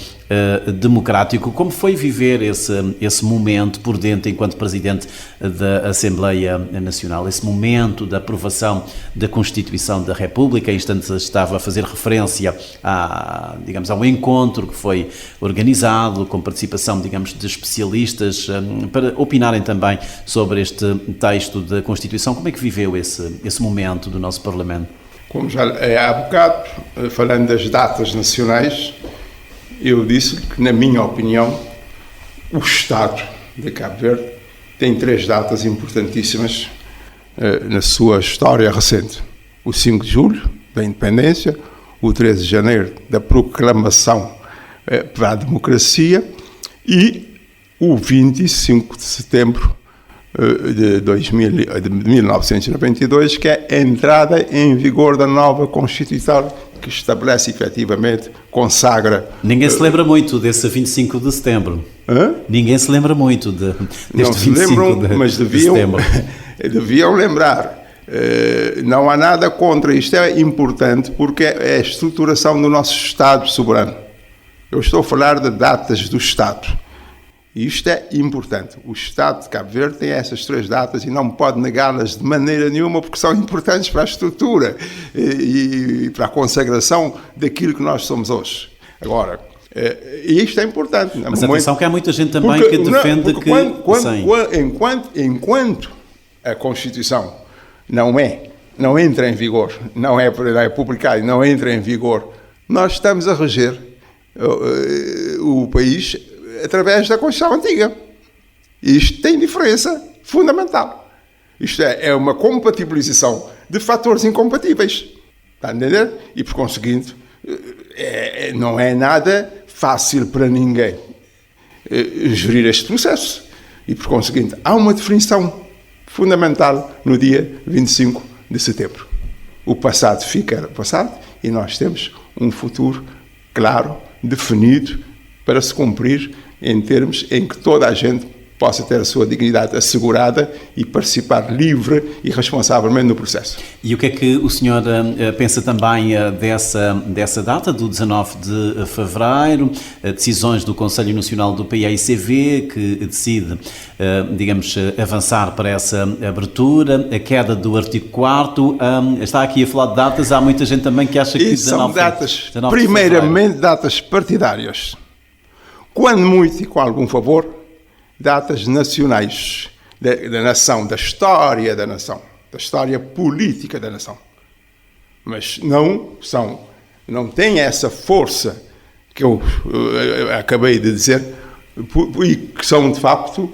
democrático. Como foi viver esse momento por dentro enquanto Presidente da Assembleia Nacional, esse momento da aprovação da Constituição da República? Em instantes estava a fazer referência ao encontro que foi organizado com participação, de especialistas para opinarem também sobre este texto da Constituição. Como é que viveu esse momento do nosso Parlamento? Como já há bocado, falando das datas nacionais, eu disse que, na minha opinião, o Estado de Cabo Verde tem 3 datas importantíssimas na sua história recente. O 5 de julho, da independência, o 13 de janeiro, da proclamação para a democracia, e o 25 de setembro de 1992, que é a entrada em vigor da nova Constituição, que estabelece efetivamente, consagra... Ninguém se lembra muito desse 25 de setembro. Hã? Ninguém se lembra muito deste 25 mas de setembro. Deviam lembrar. Não há nada contra isto, é importante porque é a estruturação do nosso Estado soberano. Eu estou a falar de datas do Estado. E isto é importante. O Estado de Cabo Verde tem essas 3 datas e não pode negá-las de maneira nenhuma, porque são importantes para a estrutura e para a consagração daquilo que nós somos hoje. Agora, isto é importante. Mas atenção que há muita gente também que defende que... Enquanto a Constituição não entra em vigor, não é publicada e não entra em vigor, nós estamos a reger o país através da Constituição Antiga. Isto tem diferença fundamental. Isto é uma compatibilização de fatores incompatíveis. Está a entender? E, por conseguinte, não é nada fácil para ninguém gerir este processo. E, por conseguinte, há uma definição fundamental no dia 25 de setembro. O passado fica passado e nós temos um futuro claro, definido, para se cumprir em termos em que toda a gente possa ter a sua dignidade assegurada e participar livre e responsavelmente no processo. E o que é que o senhor pensa também dessa data, do 19 de fevereiro, decisões do Conselho Nacional do PAICV, que decide, avançar para essa abertura, a queda do artigo 4º, está aqui a falar de datas, há muita gente também que acha que... São datas, primeiramente, datas partidárias. Quando muito e com algum favor, datas nacionais da nação, da história da nação, da história política da nação. Mas não têm essa força que eu acabei de dizer, e que são, de facto,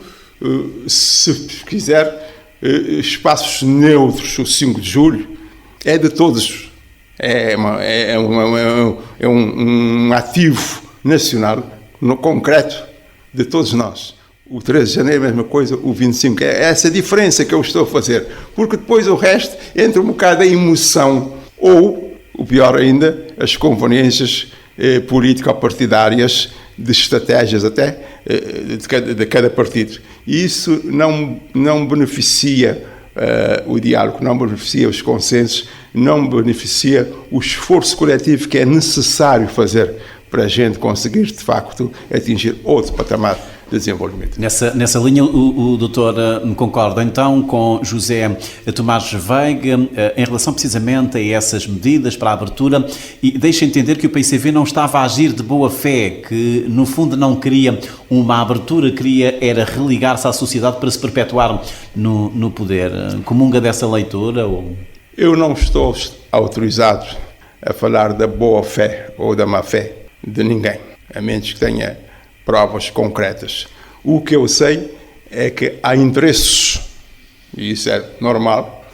se quiser, espaços neutros. O 5 de julho é de todos, é um ativo nacional, no concreto, de todos nós. O 13 de janeiro, a mesma coisa, o 25. É essa diferença que eu estou a fazer. Porque depois o resto entra um bocado a emoção ou, o pior ainda, as conveniências político-partidárias, de estratégias até, de cada partido. E isso não beneficia o diálogo, não beneficia os consensos, não beneficia o esforço coletivo que é necessário fazer para a gente conseguir, de facto, atingir outro patamar de desenvolvimento. Nessa linha, o doutor concorda então com José Tomás Veiga em relação precisamente a essas medidas para a abertura e deixa entender que o PICV não estava a agir de boa fé, que no fundo não queria uma abertura, queria era religar-se à sociedade para se perpetuar no poder. Comunga dessa leitura? Ou... Eu não estou autorizado a falar da boa fé ou da má fé de ninguém, a menos que tenha provas concretas. O que eu sei é que há interesses, e isso é normal,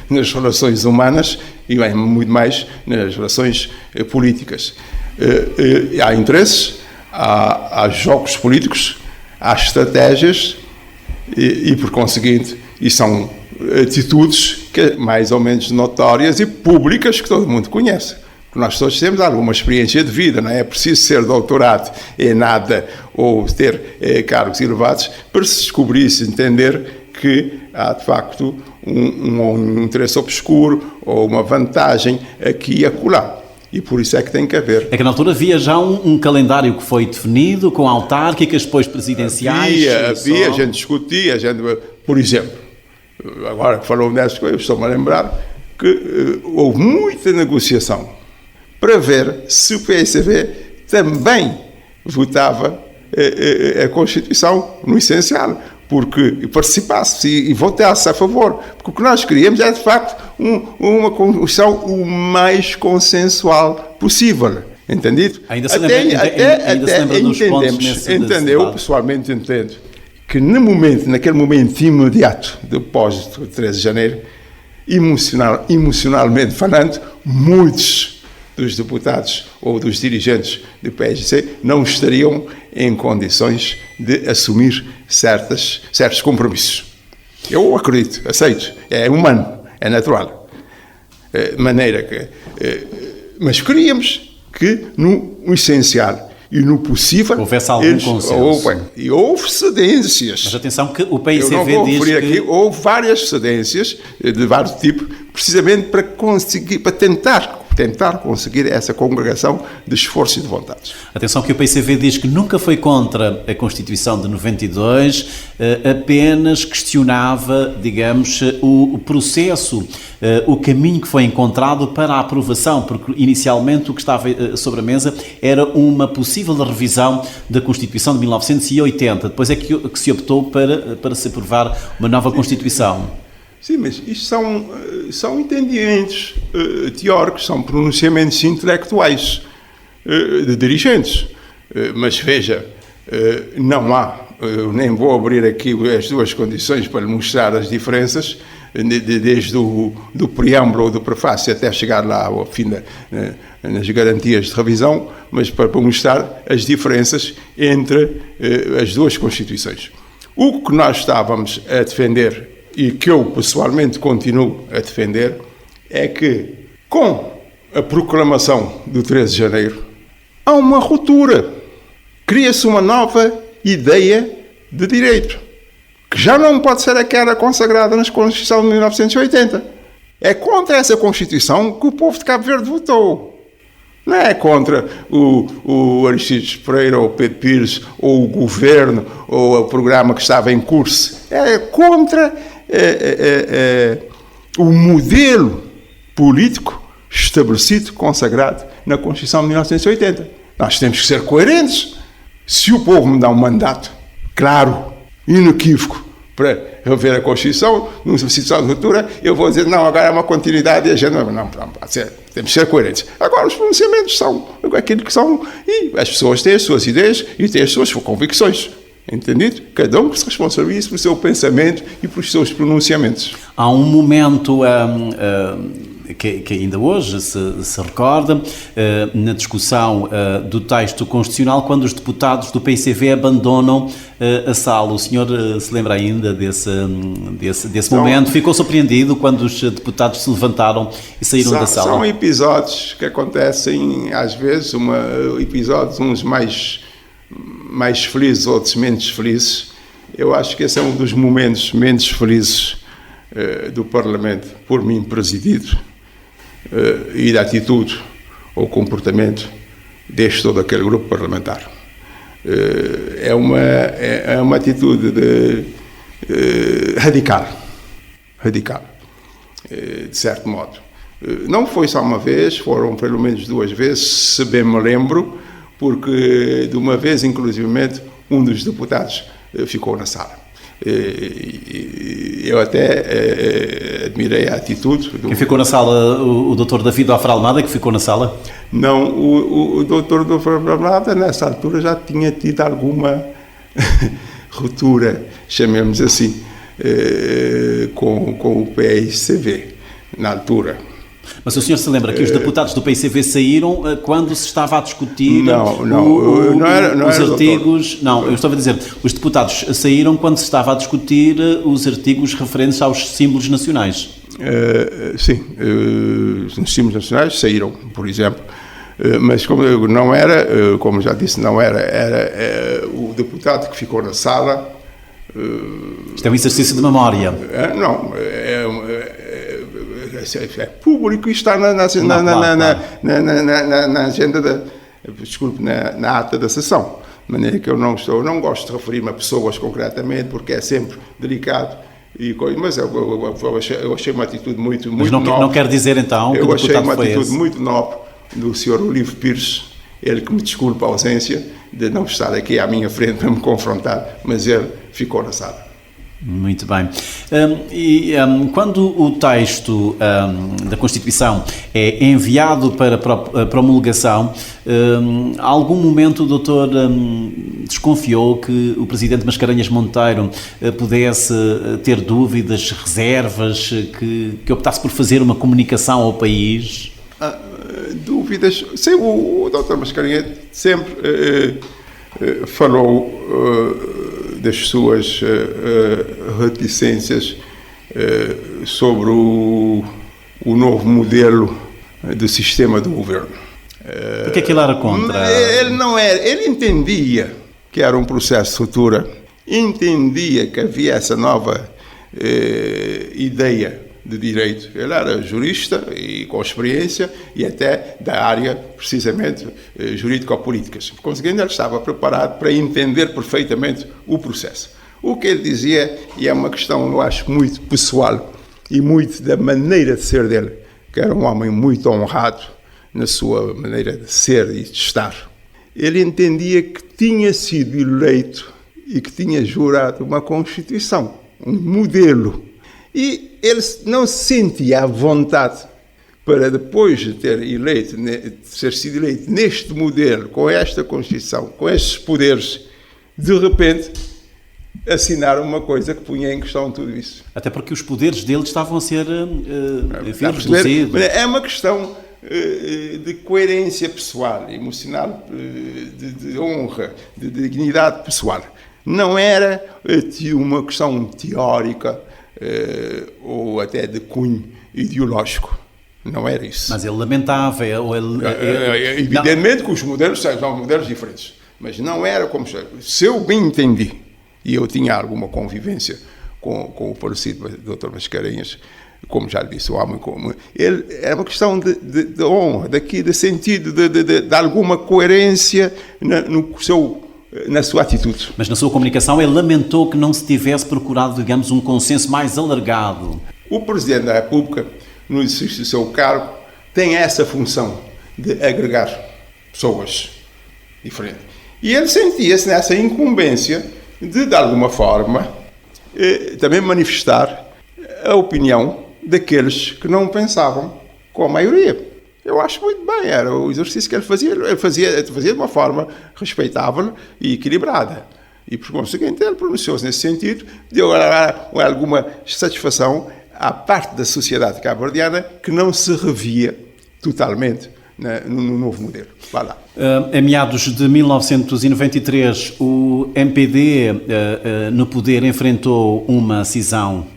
nas relações humanas e bem, muito mais nas relações políticas. Há interesses, há jogos políticos, há estratégias e por conseguinte, e são atitudes que mais ou menos notórias e públicas que todo mundo conhece. Nós todos temos alguma experiência de vida, não é preciso ser doutorado em nada ou ter cargos elevados para se descobrir e se entender que há de facto um interesse obscuro ou uma vantagem aqui e acolá. E por isso é que tem que haver. É que na altura havia já um calendário que foi definido com autárquicas, depois presidenciais. Havia, a gente discutia, por exemplo, agora que falou nessas coisas, estou-me a lembrar que houve muita negociação para ver se o PSV também votava a Constituição, no essencial, porque participasse e votasse a favor. Porque o que nós queríamos é, de facto, uma Constituição o mais consensual possível. Entendido? Ainda se lembra dos pontos entendeu? Eu pessoalmente entendo que naquele momento imediato, depois do 13 de janeiro, emocionalmente falando, muitos dos deputados ou dos dirigentes do PSC não estariam em condições de assumir certos compromissos. Eu acredito, aceito, é humano, é natural. De maneira que... mas queríamos que no essencial e no possível... Houvesse algum consenso. E houve cedências. Mas atenção que o PICV diz que... Eu não vou referir aqui, houve várias cedências de vários tipos, precisamente para conseguir, para tentar conseguir essa congregação de esforço e de vontades. Atenção que o PCV diz que nunca foi contra a Constituição de 92, apenas questionava, digamos, o processo, o caminho que foi encontrado para a aprovação, porque inicialmente o que estava sobre a mesa era uma possível revisão da Constituição de 1980, depois é que se optou para se aprovar uma nova Constituição. Sim, mas isto são entendimentos teóricos, são pronunciamentos intelectuais de dirigentes. Mas veja, não há, eu nem vou abrir aqui as duas condições para lhe mostrar as diferenças, desde do preâmbulo ou do prefácio até chegar lá ao fim nas garantias de revisão, mas para mostrar as diferenças entre as duas Constituições. O que nós estávamos a defender e que eu pessoalmente continuo a defender, é que com a proclamação do 13 de janeiro há uma ruptura. Cria-se uma nova ideia de direito, que já não pode ser aquela consagrada na Constituição de 1980. É contra essa Constituição que o povo de Cabo Verde votou. Não é contra o Aristides Pereira, ou o Pedro Pires, ou o governo, ou o programa que estava em curso. É contra o modelo político estabelecido, consagrado na Constituição de 1980. Nós temos que ser coerentes. Se o povo me dá um mandato claro, inequívoco, para rever a Constituição, numa situação de ruptura, eu vou dizer, não, agora é uma continuidade e a gente não pode ser. Temos que ser coerentes. Agora, os pronunciamentos são aquilo que são, e as pessoas têm as suas ideias e têm as suas convicções. Entendido? Cada um que se responsabiliza pelo seu pensamento e pelos seus pronunciamentos. Há um momento que ainda hoje se recorda, na discussão do texto constitucional, quando os deputados do PCV abandonam a sala. O senhor se lembra ainda desse momento? Ficou surpreendido quando os deputados se levantaram e saíram da sala? São episódios que acontecem, às vezes, episódios uns mais felizes, outros menos felizes. Eu acho que esse é um dos momentos menos felizes do Parlamento, por mim presidido, e da atitude ou comportamento deixe todo aquele grupo parlamentar. É uma atitude radical, de certo modo. Não foi só uma vez, foram pelo menos 2 vezes, se bem me lembro, porque de uma vez, inclusivamente, um dos deputados ficou na sala. Eu até admirei a atitude. Quem ficou na sala? O Dr. David Ofra Almada, que ficou na sala? Não, o Dr. Ofra Almada, nessa altura, já tinha tido alguma ruptura, chamemos assim, com o PICV, na altura. Mas o senhor se lembra que os deputados do PICV saíram quando se estava a discutir os artigos... Não, eu estava a dizer, os deputados saíram quando se estava a discutir os artigos referentes aos símbolos nacionais. Sim, os símbolos nacionais saíram, por exemplo, mas como não era, como já disse, não era o deputado que ficou na sala... Isto é um exercício de memória. Não, é público e está na agenda na ata da sessão. De maneira que eu não gosto de referir-me a pessoas concretamente, porque é sempre delicado. Mas eu achei uma atitude muito nobre. Não quer dizer então que eu o achei uma atitude esse? muito nobre do Sr. Olívio Pires, ele que me desculpa a ausência de não estar aqui à minha frente para me confrontar, mas ele ficou na sala. Muito bem. Quando o texto da Constituição é enviado para promulgação, algum momento o doutor desconfiou que o presidente Mascarenhas Monteiro pudesse ter dúvidas, reservas, que optasse por fazer uma comunicação ao país? Dúvidas? Sim, o doutor Mascarenhas sempre falou das suas reticências sobre o novo modelo do sistema do governo. O que é que ele era contra? Ele entendia que era um processo de ruptura, entendia que havia essa nova ideia de direito. Ele era jurista e com experiência e até da área, precisamente, jurídico-política. Conseguindo, ele estava preparado para entender perfeitamente o processo. O que ele dizia, e é uma questão, eu acho, muito pessoal e muito da maneira de ser dele, que era um homem muito honrado na sua maneira de ser e de estar. Ele entendia que tinha sido eleito e que tinha jurado uma Constituição, um modelo. E ele não se sentia à vontade para, depois de ter sido eleito neste modelo, com esta Constituição, com estes poderes, de repente assinar uma coisa que punha em questão tudo isso. Até porque os poderes dele estavam a ser reduzidos. É uma questão de coerência pessoal, emocional, de honra, de dignidade pessoal. Não era uma questão teórica, ou até de cunho ideológico. Não era isso. Mas ele lamentava. Evidentemente que os modelos são modelos diferentes. Mas não era como... Se eu bem entendi, e eu tinha alguma convivência com o falecido Dr. Mascarenhas, como já disse, o homem comum, ele era uma questão de honra, de sentido, de alguma coerência na sua atitude. Mas na sua comunicação ele lamentou que não se tivesse procurado, digamos, um consenso mais alargado. O Presidente da República, no exercício do seu cargo, tem essa função de agregar pessoas diferentes. E ele sentia-se nessa incumbência de alguma forma, também manifestar a opinião daqueles que não pensavam com a maioria. Eu acho muito bem, era o exercício que ele fazia de uma forma respeitável e equilibrada. E, por conseguinte, ele pronunciou-se nesse sentido, deu alguma satisfação à parte da sociedade cabo-verdiana que não se revia totalmente no novo modelo. Vá lá. Em meados de 1993, o MPD no poder enfrentou uma cisão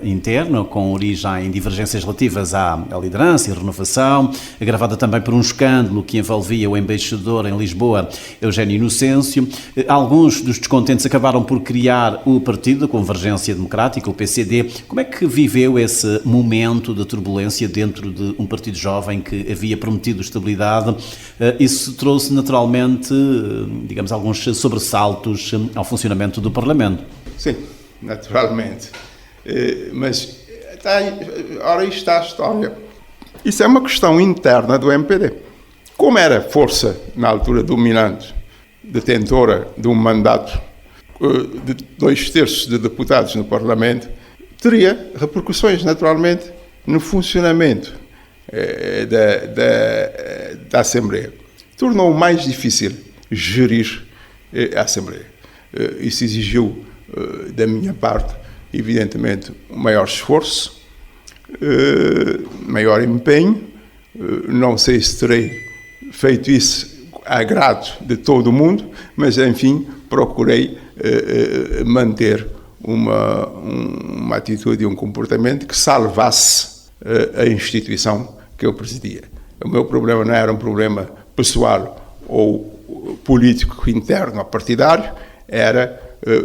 interna com origem em divergências relativas à liderança e renovação, agravada também por um escândalo que envolvia o embaixador em Lisboa, Eugénio Inocêncio. Alguns dos descontentes acabaram por criar o Partido da Convergência Democrática, o PCD. Como é que viveu esse momento de turbulência dentro de um partido jovem que havia prometido estabilidade. Isso trouxe naturalmente, digamos, alguns sobressaltos ao funcionamento do Parlamento. Sim, naturalmente. Mas, ora, aí está a história. Isso é uma questão interna do MPD. Como era força, na altura dominante, detentora de um mandato de 2/3 de deputados no Parlamento, teria repercussões, naturalmente, no funcionamento da Assembleia. Tornou mais difícil gerir a Assembleia. Isso exigiu, da minha parte, evidentemente, um maior esforço, maior empenho. Não sei se terei feito isso a agrado de todo o mundo, mas, enfim, procurei manter uma atitude e um comportamento que salvasse a instituição que eu presidia. O meu problema não era um problema pessoal ou político interno ou partidário, era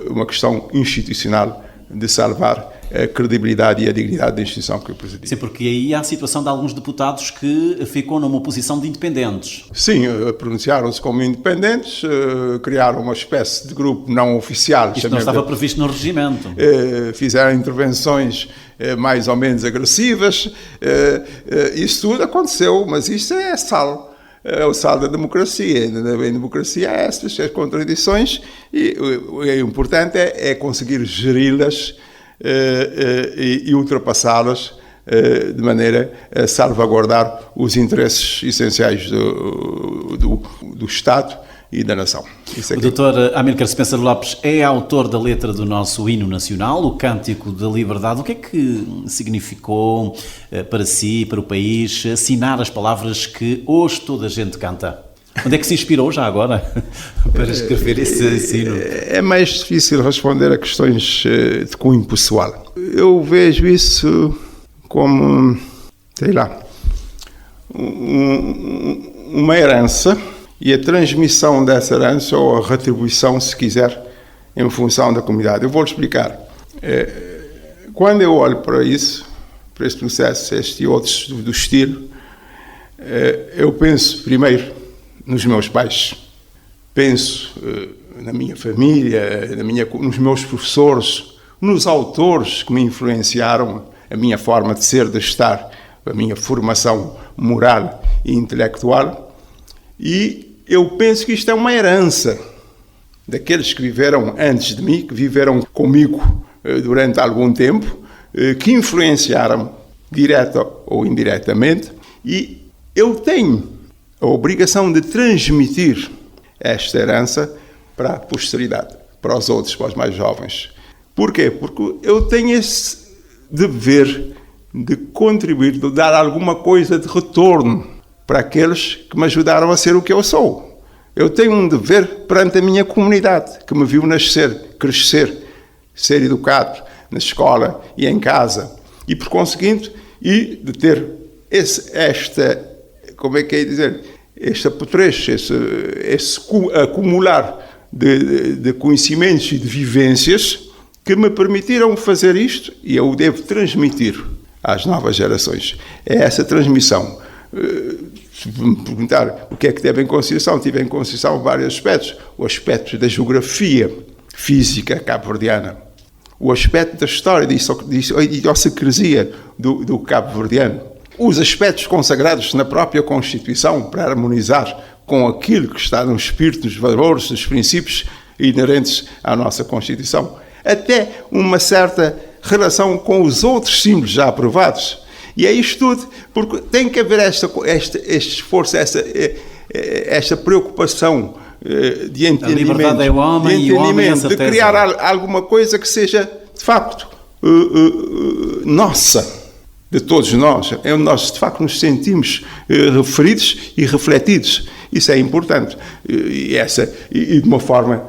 uma questão institucional de salvar a credibilidade e a dignidade da instituição que eu presidia. Sim, porque aí há a situação de alguns deputados que ficam numa posição de independentes. Sim, pronunciaram-se como independentes, criaram uma espécie de grupo não oficial. Isto não estava previsto no regimento. Fizeram intervenções mais ou menos agressivas. Isso tudo aconteceu, mas isto é sal. É o sal da democracia. Na democracia há essas contradições e o importante é conseguir geri-las e ultrapassá-las de maneira a salvaguardar os interesses essenciais do Estado e da nação. O Dr. Amílcar Spencer Lopes é autor da letra do nosso hino nacional, o Cântico da Liberdade. O que é que significou para si, para o país, assinar as palavras que hoje toda a gente canta? Onde é que se inspirou já agora para escrever esse hino? É mais difícil responder a questões de cunho pessoal. Eu vejo isso como, sei lá, uma herança e a transmissão dessa herança ou a retribuição, se quiser, em função da comunidade. Eu vou-lhe explicar. Quando eu olho para isso, para este processo, este e outros do estilo, eu penso primeiro nos meus pais, penso na minha família, nos meus professores, nos autores que me influenciaram a minha forma de ser, de estar, a minha formação moral e intelectual, e eu penso que isto é uma herança daqueles que viveram antes de mim, que viveram comigo durante algum tempo, que influenciaram direta ou indiretamente, e eu tenho a obrigação de transmitir esta herança para a posteridade, para os outros, para os mais jovens. Porquê? Porque eu tenho esse dever de contribuir, de dar alguma coisa de retorno para aqueles que me ajudaram a ser o que eu sou. Eu tenho um dever perante a minha comunidade, que me viu nascer, crescer, ser educado na escola e em casa. E, por conseguinte, de ter como é que é dizer, este apetrecho, esse acumular de conhecimentos e de vivências que me permitiram fazer isto, e eu devo transmitir às novas gerações. É essa transmissão. Se me perguntar o que é que teve em consideração, tive em consideração vários aspectos. O aspecto da geografia física cabo-verdiana, o aspecto da história, da idiosincrasia do cabo-verdiano, os aspectos consagrados na própria Constituição para harmonizar com aquilo que está no espírito, nos valores, nos princípios inerentes à nossa Constituição, até uma certa relação com os outros símbolos já aprovados. E é isto tudo, porque tem que haver este esforço, esta preocupação de entendimento, a liberdade é o homem, de, e o homem é a certeza. De criar alguma coisa que seja, de facto, nossa, de todos nós, é onde nós, de facto, nos sentimos referidos e refletidos. Isso é importante. E de uma forma,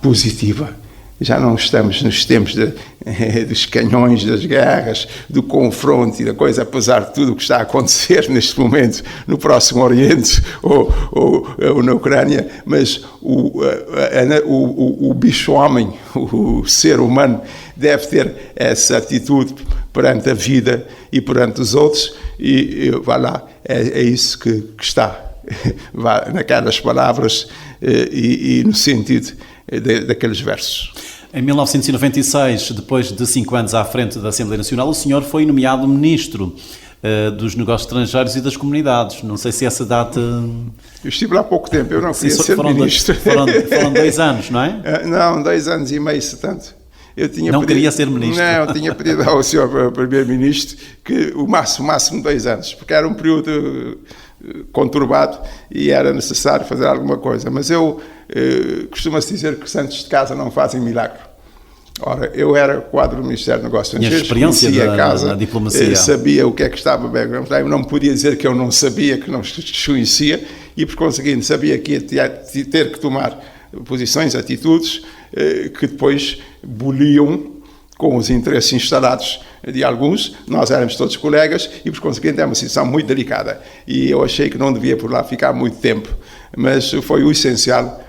positiva. Já não estamos nos tempos dos canhões, das guerras, do confronto e da coisa, apesar de tudo o que está a acontecer neste momento no Próximo Oriente ou na Ucrânia, mas o bicho-homem, o ser humano, deve ter essa atitude perante a vida e perante os outros, e vá lá, é isso que está naquelas palavras e no sentido daqueles versos. Em 1996, depois de 5 anos à frente da Assembleia Nacional, o senhor foi nomeado Ministro dos Negócios Estrangeiros e das Comunidades. Não sei se essa data... Eu estive lá há pouco tempo, eu não queria ser Ministro. Foram 2 anos, não é? Não, 2 anos e meio, se tanto. Queria ser Ministro. Não, eu tinha pedido ao Sr. Primeiro-Ministro que o máximo 2 anos, porque era um período conturbado e era necessário fazer alguma coisa. Mas costuma-se dizer que santos de casa não fazem milagre. Ora, eu era quadro do Ministério dos Negócios Estrangeiros, conhecia a casa, na diplomacia. Sabia o que é que estava bem, eu não podia dizer que eu não sabia, que não conhecia, e por conseguinte sabia que ia ter que tomar posições, atitudes, que depois boliam com os interesses instalados de alguns. Nós éramos todos colegas e, por conseguinte, é uma situação muito delicada. E eu achei que não devia por lá ficar muito tempo, mas foi o essencial.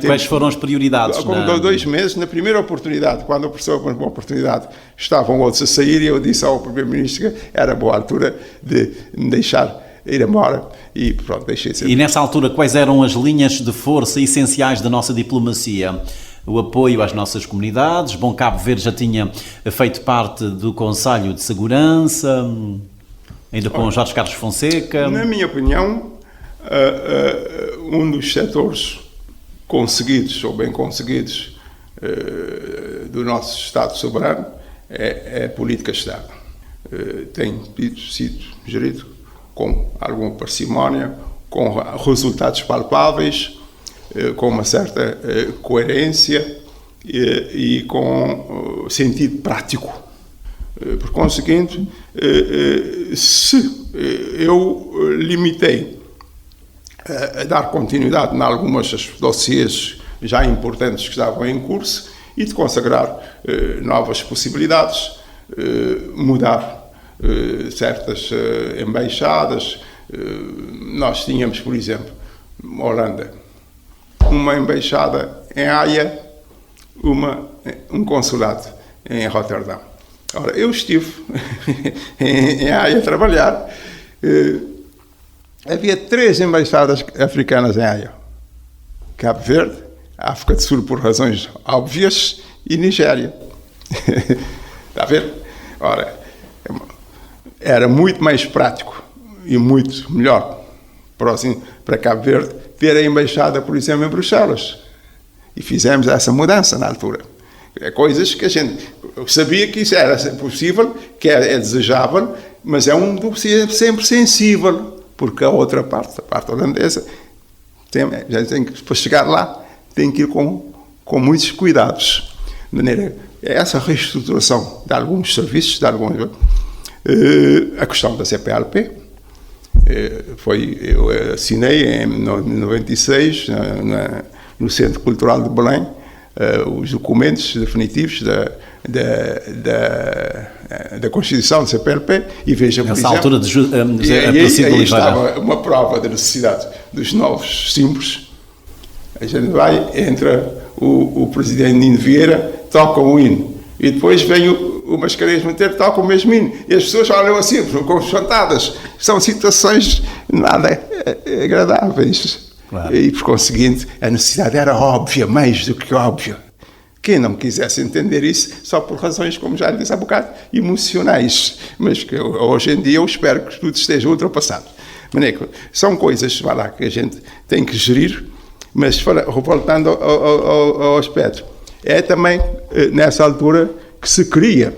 Quais foram as prioridades? Como 2 meses, na primeira oportunidade, quando apareceu uma oportunidade, estavam outros a sair e eu disse ao Primeiro-Ministro que era boa altura de me deixar ir embora e pronto, deixei ser. E nessa altura, quais eram as linhas de força essenciais da nossa diplomacia? O apoio às nossas comunidades. Bom, Cabo Verde já tinha feito parte do Conselho de Segurança, ainda com Jorge Carlos Fonseca. Na minha opinião, um dos setores conseguidos, ou bem conseguidos, do nosso Estado soberano é a política externa. Tem sido gerido com alguma parcimónia, com resultados palpáveis, com uma certa coerência e com sentido prático. Por conseguinte, se eu limitei a dar continuidade em algumas dossiês já importantes que estavam em curso e de consagrar novas possibilidades, mudar certas embaixadas. Nós tínhamos, por exemplo, Holanda, uma embaixada em Haia, um consulado em Roterdão. Ora, eu estive em Haia a trabalhar. Havia 3 embaixadas africanas em Haia. Cabo Verde, África do Sul por razões óbvias e Nigéria. Está a ver? Ora, era muito mais prático e muito melhor para Cabo Verde ter a embaixada, por exemplo, em Bruxelas. E fizemos essa mudança na altura. Coisas que a gente sabia que isso era possível, que é desejável, mas é um dossiê sempre sensível, porque a outra parte, a parte holandesa, a gente tem que, para chegar lá, tem que ir com muitos cuidados. De maneira, essa reestruturação de alguns serviços, a questão da CPLP, eu assinei em 96, no Centro Cultural de Belém, os documentos definitivos da Constituição da CPLP e veja, por exemplo... Nessa altura de aí estava uma prova da necessidade dos novos símbolos. A gente vai, entra o presidente Nino Vieira, toca o hino, e depois vem o Mascarenhas Monteiro, toca o mesmo hino, e as pessoas olham assim, confrontadas. São situações nada agradáveis. Claro. E, por conseguinte, a necessidade era óbvia, mais do que óbvia. Quem não quisesse entender isso, só por razões, como já lhe disse há bocado, emocionais. Mas que hoje em dia eu espero que tudo esteja ultrapassado. Maneco, são coisas, vai lá, que a gente tem que gerir, mas voltando ao aspecto, é também nessa altura que se cria,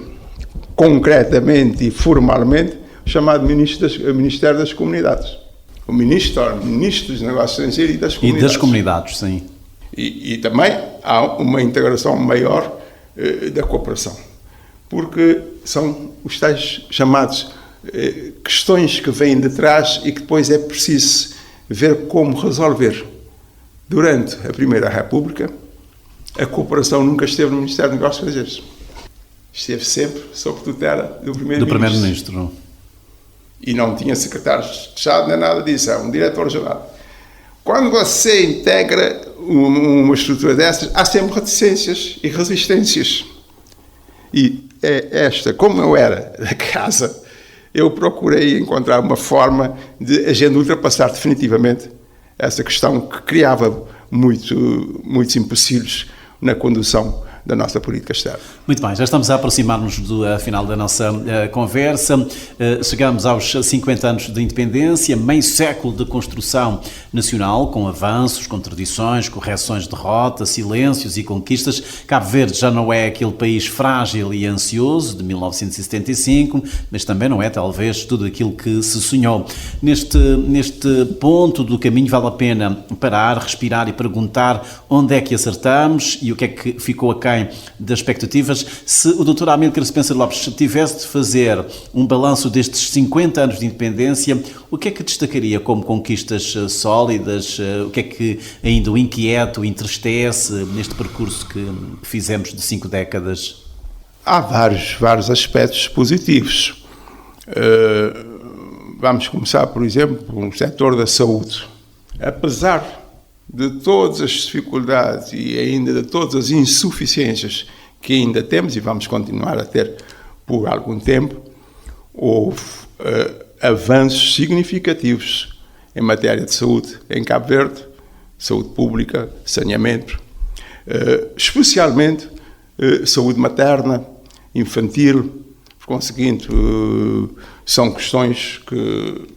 concretamente e formalmente, o chamado Ministério das Comunidades. O Ministro dos Negócios Estrangeiros e das Comunidades. E das comunidades, sim. E também há uma integração maior da cooperação, porque são os tais chamados questões que vêm de trás e que depois é preciso ver como resolver. Durante a Primeira República, A cooperação nunca esteve no Ministério dos Negócios Estrangeiros. Esteve sempre sob tutela do Primeiro-Ministro. E não tinha secretários de Estado nem nada disso, é um diretor-geral. Quando você integra uma estrutura dessas, há sempre reticências e resistências. E como eu era da casa, eu procurei encontrar uma forma de a gente ultrapassar definitivamente essa questão que criava muitos empecilhos na condução da nossa política externa. Muito bem, já estamos a aproximar-nos do final da nossa conversa. Chegamos aos 50 anos de independência, meio século de construção nacional, com avanços, contradições, correções de rota, silêncios e conquistas. Cabo Verde já não é aquele país frágil e ansioso de 1975, mas também não é, talvez, tudo aquilo que se sonhou. Neste ponto do caminho vale a pena parar, respirar e perguntar onde é que acertamos e o que é que ficou aquém das expectativas. Se o Dr. Amílcar Spencer Lopes tivesse de fazer um balanço destes 50 anos de independência, o que é que destacaria como conquistas sólidas? O que é que ainda o inquieta, o entristece neste percurso que fizemos de 5 décadas? Há vários aspectos positivos. Vamos começar, por exemplo, com o setor da saúde. Apesar de todas as dificuldades e ainda de todas as insuficiências que ainda temos e vamos continuar a ter por algum tempo, houve avanços significativos em matéria de saúde em Cabo Verde, saúde pública, saneamento, especialmente saúde materna, infantil, por conseguinte, são questões que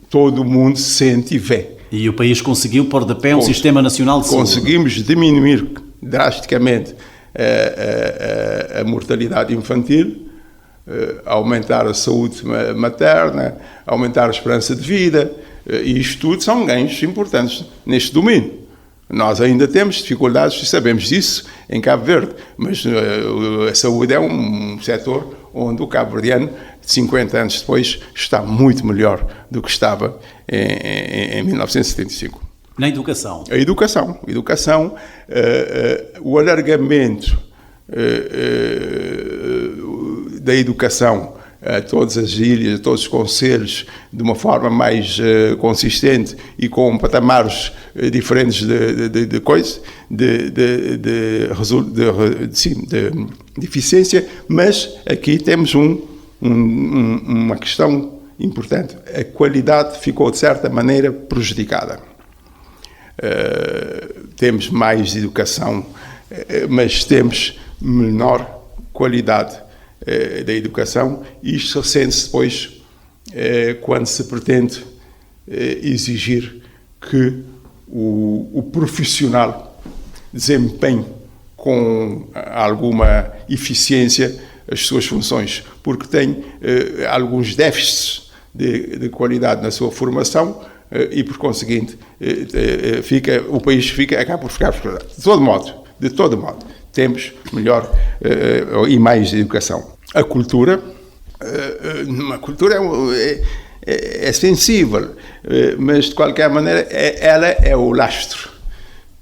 todo o mundo sente e vê. E o país conseguiu pôr de pé um sistema nacional de saúde. Conseguimos diminuir drasticamente a mortalidade infantil, aumentar a saúde materna, aumentar a esperança de vida, e isto tudo são ganhos importantes neste domínio. Nós ainda temos dificuldades, sabemos disso, em Cabo Verde, mas a saúde é um setor onde o cabo-verdiano, 50 anos depois, está muito melhor do que estava em 1975. Na educação? A educação, o alargamento da educação a todas as ilhas, a todos os concelhos, de uma forma mais consistente e com patamares diferentes de coisa, de eficiência, mas aqui temos uma questão importante. A qualidade ficou, de certa maneira, prejudicada. Temos mais educação, mas temos menor qualidade da educação, e isto sente-se depois quando se pretende exigir que o profissional desempenhe com alguma eficiência as suas funções, porque tem alguns déficits de qualidade na sua formação e, por conseguinte, o país acaba por ficar de todo modo. Temos melhor e mais educação. A cultura é sensível, mas de qualquer maneira ela é o lastro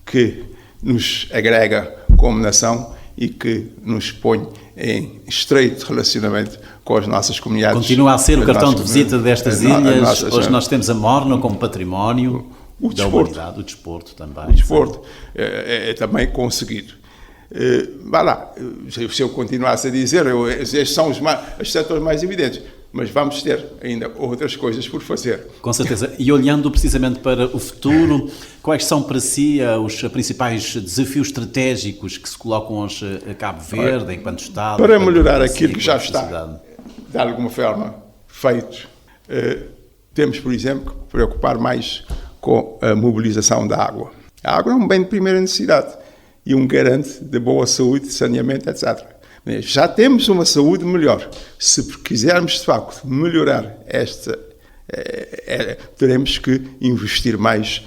que nos agrega como nação e que nos põe em estreito relacionamento com as nossas comunidades. Continua a ser o cartão de visita destas ilhas. Hoje nós temos a Morna como património da humanidade, o desporto também. O desporto é também conseguido. Vá lá, se eu continuasse a dizer, estes são os setores mais evidentes, mas vamos ter ainda outras coisas por fazer. Com certeza. E olhando precisamente para o futuro, quais são para si os principais desafios estratégicos que se colocam hoje a Cabo Verde, enquanto Estado? Para melhorar aquilo que já está, de alguma forma, feito, temos, por exemplo, que preocupar mais com a mobilização da água. A água é um bem de primeira necessidade e um garante de boa saúde, saneamento, etc. Já temos uma saúde melhor. Se quisermos, de facto, melhorar esta, teremos que investir mais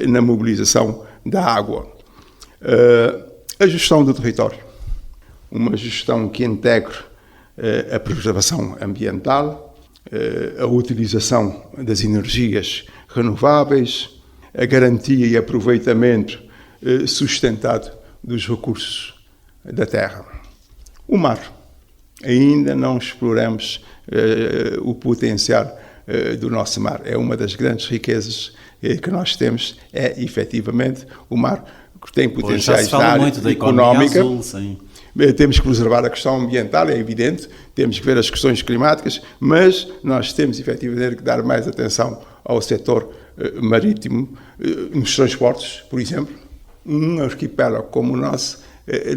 na mobilização da água. A gestão do território. Uma gestão que integre a preservação ambiental, a utilização das energias renováveis, a garantia e aproveitamento sustentado dos recursos da terra. O mar. Ainda não exploramos o potencial do nosso mar. É uma das grandes riquezas que nós temos, é efetivamente o mar, que tem potenciais na área económica. Azul, sim. Temos que preservar a questão ambiental, é evidente, temos que ver as questões climáticas, mas nós temos efetivamente que dar mais atenção ao setor marítimo, nos transportes, por exemplo. Um arquipélago como o nosso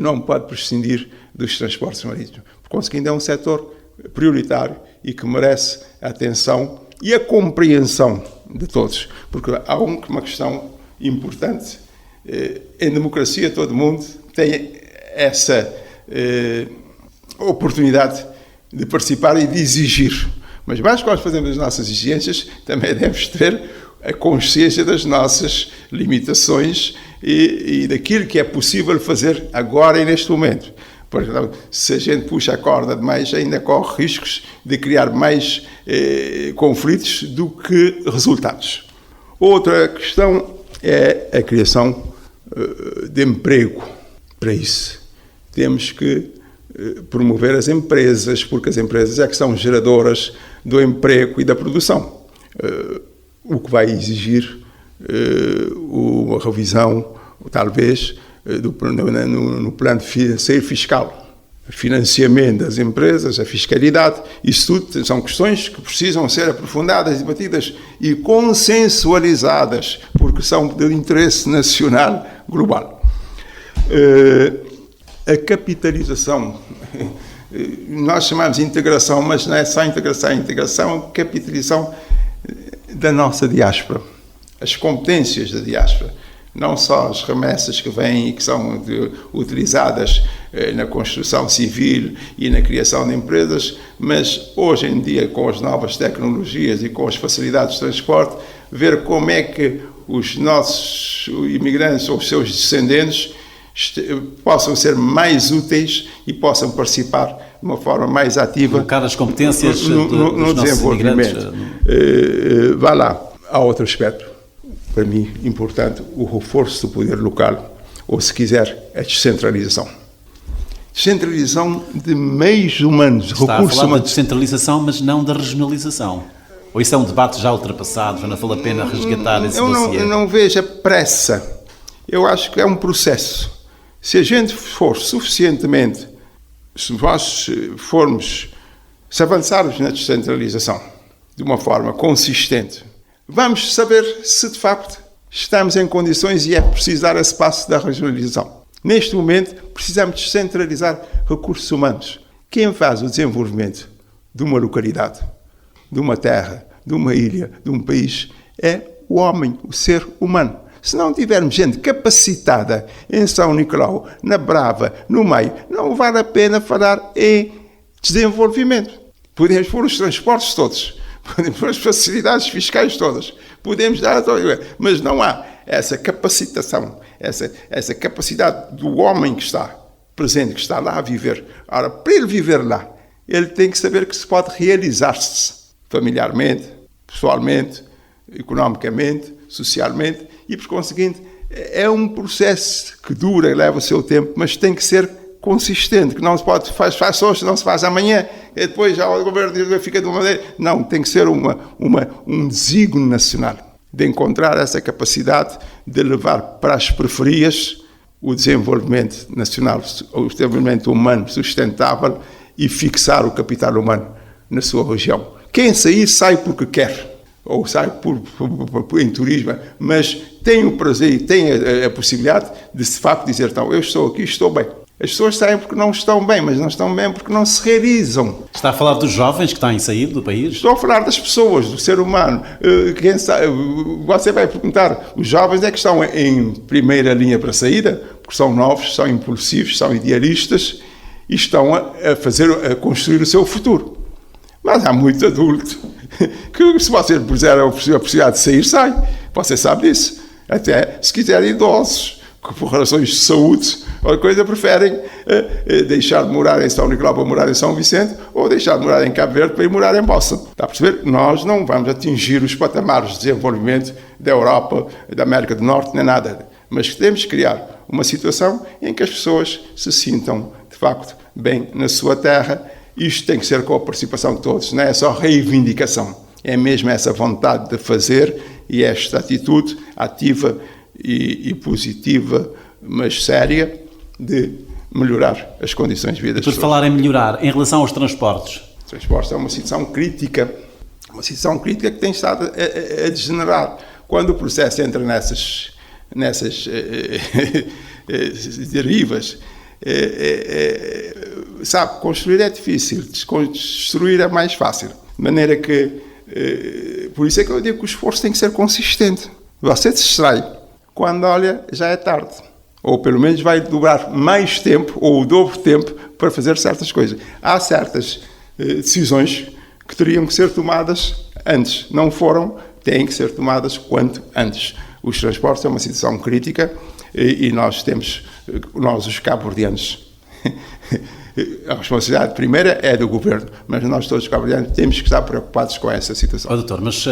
não pode prescindir dos transportes marítimos. Por conseguinte, é um setor prioritário e que merece a atenção e a compreensão de todos. Porque há uma questão importante. Em democracia, todo mundo tem essa oportunidade de participar e de exigir. Mas mais quando fazemos as nossas exigências, também devemos ter a consciência das nossas limitações e daquilo que é possível fazer agora e neste momento. Porque se a gente puxa a corda demais, ainda corre riscos de criar mais conflitos do que resultados. Outra questão é a criação de emprego. Para isso, temos que promover as empresas, porque as empresas é que são geradoras do emprego e da produção. O que vai exigir uma revisão, talvez, no plano financeiro fiscal. O financiamento das empresas, a fiscalidade, isso tudo são questões que precisam ser aprofundadas, debatidas e consensualizadas, porque são de interesse nacional global. A capitalização, nós chamamos de integração, mas não é só integração, é integração, capitalização da nossa diáspora, as competências da diáspora, não só as remessas que vêm e que são utilizadas na construção civil e na criação de empresas, mas hoje em dia, com as novas tecnologias e com as facilidades de transporte, ver como é que os nossos imigrantes ou os seus descendentes possam ser mais úteis e possam participar de uma forma mais ativa. Colocar as competências no desenvolvimento. Vá lá. Há outro aspecto, para mim, importante, o reforço do poder local, ou se quiser, a descentralização. Descentralização de meios humanos, recursos humanos. Está a falar da descentralização, mas não da regionalização. Ou isso é um debate já ultrapassado, já não vale a pena resgatar esse dossiê? Eu não vejo a pressa. Eu acho que é um processo. Se a gente for suficientemente, se avançarmos na descentralização de uma forma consistente, vamos saber se de facto estamos em condições e é preciso dar esse passo da regionalização. Neste momento, precisamos descentralizar recursos humanos. Quem faz o desenvolvimento de uma localidade, de uma terra, de uma ilha, de um país, é o homem, o ser humano. Se não tivermos gente capacitada em São Nicolau, na Brava, no meio, não vale a pena falar em desenvolvimento. Podemos pôr os transportes todos, podemos pôr as facilidades fiscais todas, podemos dar a toda, mas não há essa capacitação, essa capacidade do homem que está presente, que está lá a viver. Ora, para ele viver lá, ele tem que saber que se pode realizar-se familiarmente, pessoalmente, economicamente, socialmente, e por conseguinte é um processo que dura, leva o seu tempo, mas tem que ser consistente, que não se pode faz hoje, não se faz amanhã, e depois já o governo fica de uma maneira. Não, tem que ser um desígnio nacional, de encontrar essa capacidade de levar para as periferias o desenvolvimento nacional, o desenvolvimento humano sustentável e fixar o capital humano na sua região. Quem sair, sai porque quer, ou sai em turismo, mas tem o prazer e tem a possibilidade de, de facto, dizer, então, eu estou aqui, estou bem. As pessoas saem porque não estão bem, mas não estão bem porque não se realizam. Está a falar dos jovens que têm saído do país? Estou a falar das pessoas, do ser humano. Quem sabe, você vai perguntar, os jovens é que estão em primeira linha para a saída, porque são novos, são impulsivos, são idealistas e estão a construir o seu futuro. Mas há muito adulto que, se você puser a possibilidade de sair, sai. Você sabe disso. Até, se quiser, idosos, que por razões de saúde ou coisa, preferem deixar de morar em São Nicolau para morar em São Vicente ou deixar de morar em Cabo Verde para ir morar em Boston. Está a perceber? Nós não vamos atingir os patamares de desenvolvimento da Europa, da América do Norte, nem nada. mas que temos que criar uma situação em que as pessoas se sintam, de facto, bem na sua terra. Isto tem que ser com a participação de todos, não é só reivindicação. É mesmo essa vontade de fazer e esta atitude ativa e positiva, mas séria, de melhorar as condições de vida das pessoas. Por falar em melhorar, em relação aos transportes. Os transportes é uma situação crítica que tem estado a degenerar. Quando o processo entra nessas derivas, sabe, construir é difícil, destruir é mais fácil. De maneira que, por isso é que eu digo que o esforço tem que ser consistente. Você se distrai, quando olha, já é tarde. Ou pelo menos vai durar mais tempo, ou o dobro de tempo, para fazer certas coisas. Há certas decisões que teriam que ser tomadas antes. Não foram, têm que ser tomadas quanto antes. Os transportes é uma situação crítica e nós, os cabo-verdianos, a responsabilidade primeira é do governo, mas nós todos os cabo-verdianos temos que estar preocupados com essa situação. Doutor, mas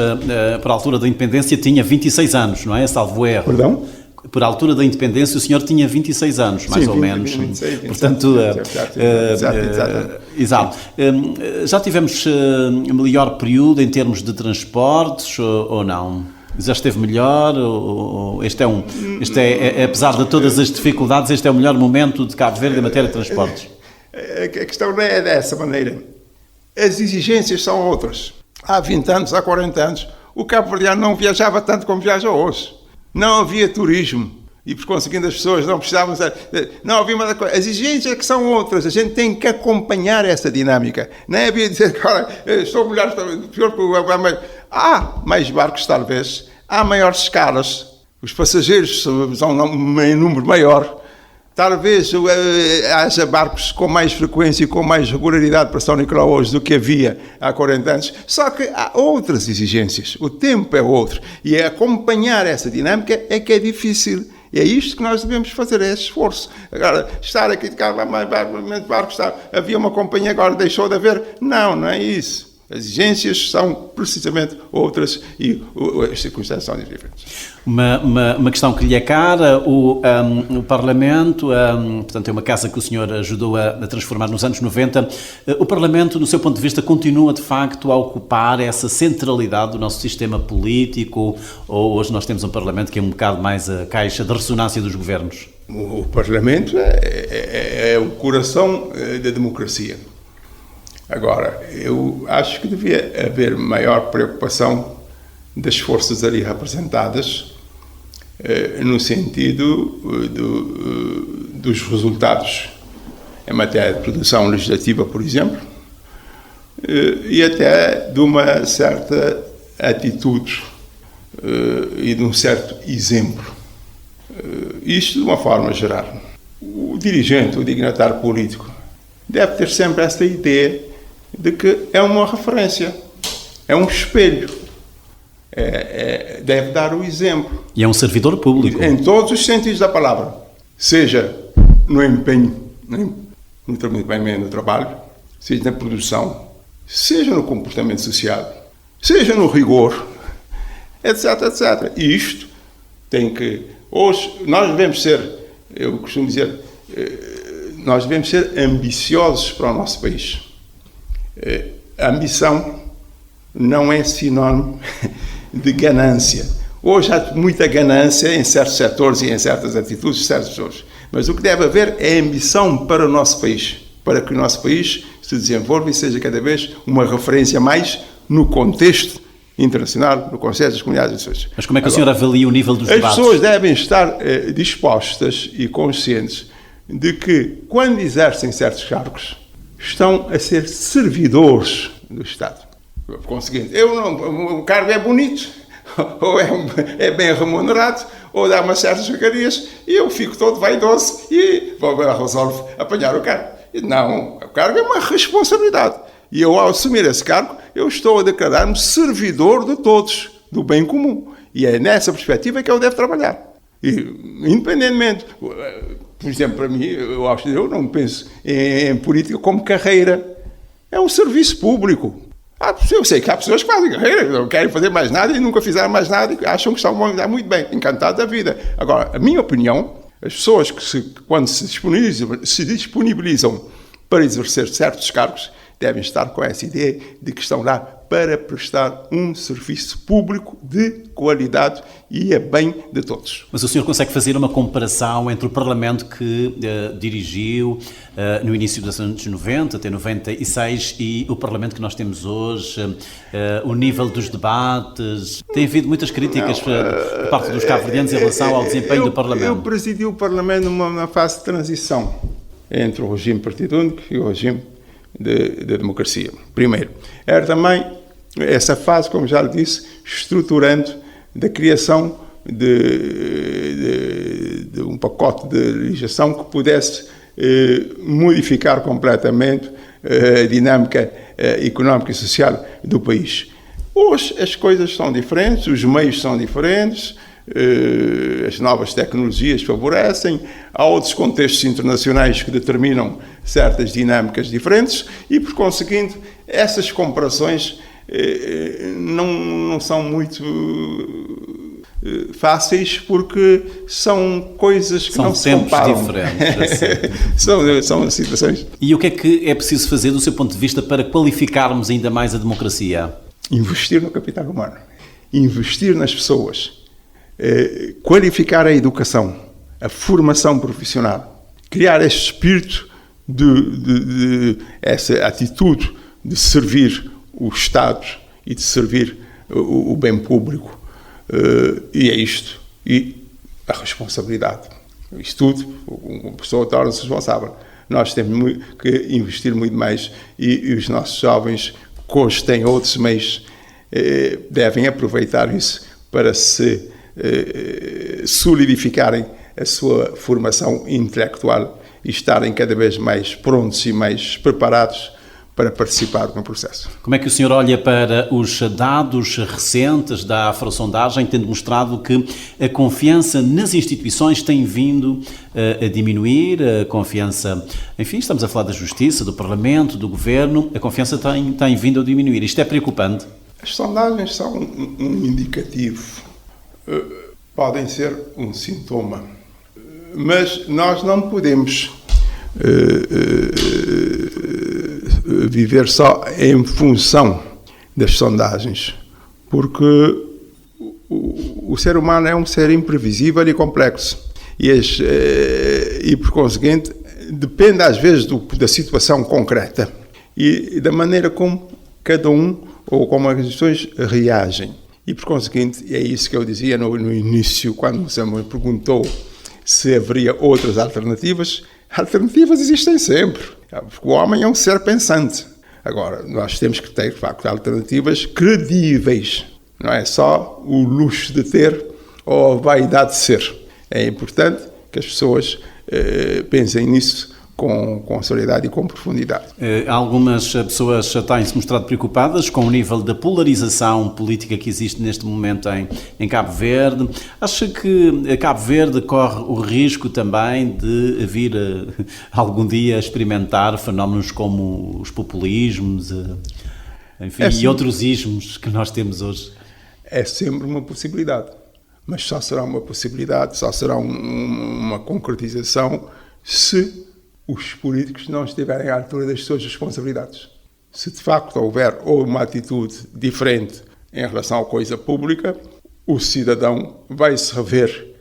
por altura da independência tinha 26 anos, não é? Salvo erro. Perdão? Por altura da independência o senhor tinha 26 anos, mais ou menos. 26, portanto, exato. Já tivemos melhor período em termos de transportes ou não? Já esteve melhor? Apesar de todas as dificuldades, este é o melhor momento de Cabo Verde em matéria de transportes? A questão não é dessa maneira. As exigências são outras. Há 20 anos, há 40 anos, o cabo-verdiano não viajava tanto como viaja hoje. Não havia turismo e, por conseguinte, as pessoas não precisavam... Não havia uma coisa. As exigências que são outras. A gente tem que acompanhar essa dinâmica. Não é havia dizer que, olha, estou melhor, pior que o... Há mais barcos, talvez. Há maiores escalas. Os passageiros são em número maior. Talvez haja barcos com mais frequência e com mais regularidade para São Nicolau hoje do que havia há 40 anos. Só que há outras exigências. O tempo é outro. E acompanhar essa dinâmica é que é difícil. E é isto que nós devemos fazer, é esse esforço. Agora, estar aqui de carro, mais barcos, havia uma companhia, agora deixou de haver. Não é isso. As exigências são precisamente outras e as circunstâncias são diferentes. Uma questão que lhe é cara, o Parlamento, portanto é uma casa que o senhor ajudou a transformar nos anos 90, o Parlamento, do seu ponto de vista, continua de facto a ocupar essa centralidade do nosso sistema político, ou hoje nós temos um Parlamento que é um bocado mais a caixa de ressonância dos governos? O Parlamento é o coração da democracia. Agora, eu acho que devia haver maior preocupação das forças ali representadas no sentido dos resultados em matéria de produção legislativa, por exemplo, e até de uma certa atitude e de um certo exemplo. Isto de uma forma geral. O dirigente, o dignatário político, deve ter sempre esta ideia de que é uma referência, é um espelho, deve dar o exemplo. E é um servidor público. Em todos os sentidos da palavra, seja no empenho, no desempenho do trabalho, seja na produção, seja no comportamento social, seja no rigor, etc, etc. E isto tem que... Hoje, nós devemos ser, eu costumo dizer, nós devemos ser ambiciosos para o nosso país. A ambição não é sinónimo de ganância. Hoje há muita ganância em certos setores e em certas atitudes de certas pessoas. Mas o que deve haver é ambição para o nosso país, para que o nosso país se desenvolva e seja cada vez uma referência mais no contexto internacional, no Conselho das Comunidades e Nações. Mas como é que o senhor avalia o nível dos debates? As pessoas devem estar dispostas e conscientes de que, quando exercem certos cargos, estão a ser servidores do Estado. Por conseguinte, o cargo é bonito, ou é bem remunerado, ou dá umas certas regalias, e eu fico todo vaidoso e resolvo apanhar o cargo. Não, o cargo é uma responsabilidade. E eu, ao assumir esse cargo, eu estou a declarar-me servidor de todos, do bem comum. E é nessa perspectiva que eu devo trabalhar. E, independentemente... Por exemplo, para mim, eu não penso em política como carreira. É um serviço público. Eu sei que há pessoas que fazem carreira, não querem fazer mais nada e nunca fizeram mais nada e acham que estão a andar muito bem, encantados da vida. Agora, a minha opinião, as pessoas que quando se disponibilizam para exercer certos cargos, devem estar com essa ideia de que estão lá para prestar um serviço público de qualidade e a bem de todos. Mas o senhor consegue fazer uma comparação entre o Parlamento que dirigiu no início dos anos 90 até 96 e o Parlamento que nós temos hoje, o nível dos debates? Tem havido muitas críticas por parte dos cabo-verdianos em relação ao desempenho do Parlamento. Eu presidi o Parlamento numa fase de transição entre o regime partido único e o regime de democracia. Primeiro, era também essa fase, como já lhe disse, estruturando da criação de um pacote de legislação que pudesse modificar completamente a dinâmica económica e social do país. Hoje as coisas são diferentes, os meios são diferentes, as novas tecnologias favorecem, há outros contextos internacionais que determinam certas dinâmicas diferentes e, por conseguinte, essas comparações não são muito fáceis porque são coisas que não se comparam. São tempos diferentes. São situações. E o que é preciso fazer, do seu ponto de vista, para qualificarmos ainda mais a democracia? Investir no capital humano, investir nas pessoas, qualificar a educação, a formação profissional, criar este espírito essa atitude de servir o Estado e de servir o bem público. E é isto. E a responsabilidade. Isto tudo, uma pessoa torna-se responsável. Nós temos que investir muito mais e os nossos jovens, que hoje têm outros meios, devem aproveitar isso para se solidificarem a sua formação intelectual e estarem cada vez mais prontos e mais preparados para participar no processo. Como é que o senhor olha para os dados recentes da Afrosondagem, tendo mostrado que a confiança nas instituições tem vindo a diminuir, a confiança, enfim, estamos a falar da Justiça, do Parlamento, do Governo, a confiança tem vindo a diminuir. Isto é preocupante? As sondagens são um indicativo, podem ser um sintoma, mas nós não podemos viver só em função das sondagens, porque o ser humano é um ser imprevisível e complexo e por conseguinte depende às vezes da situação concreta e da maneira como cada um ou como as instituições reagem e por conseguinte é isso que eu dizia no início quando você me perguntou se haveria outras alternativas. Alternativas existem sempre, porque o homem é um ser pensante. Agora, nós temos que ter, de facto, alternativas credíveis. Não é só o luxo de ter ou a vaidade de ser. É importante que as pessoas pensem nisso com seriedade e com profundidade. Algumas pessoas têm-se mostrado preocupadas com o nível de polarização política que existe neste momento em Cabo Verde. Acha que Cabo Verde corre o risco também de vir algum dia experimentar fenómenos como os populismos, enfim, e outros ismos que nós temos hoje? É sempre uma possibilidade, mas só será uma possibilidade, só será uma concretização se os políticos não estiverem à altura das suas responsabilidades. Se de facto houver uma atitude diferente em relação à coisa pública, o cidadão vai se rever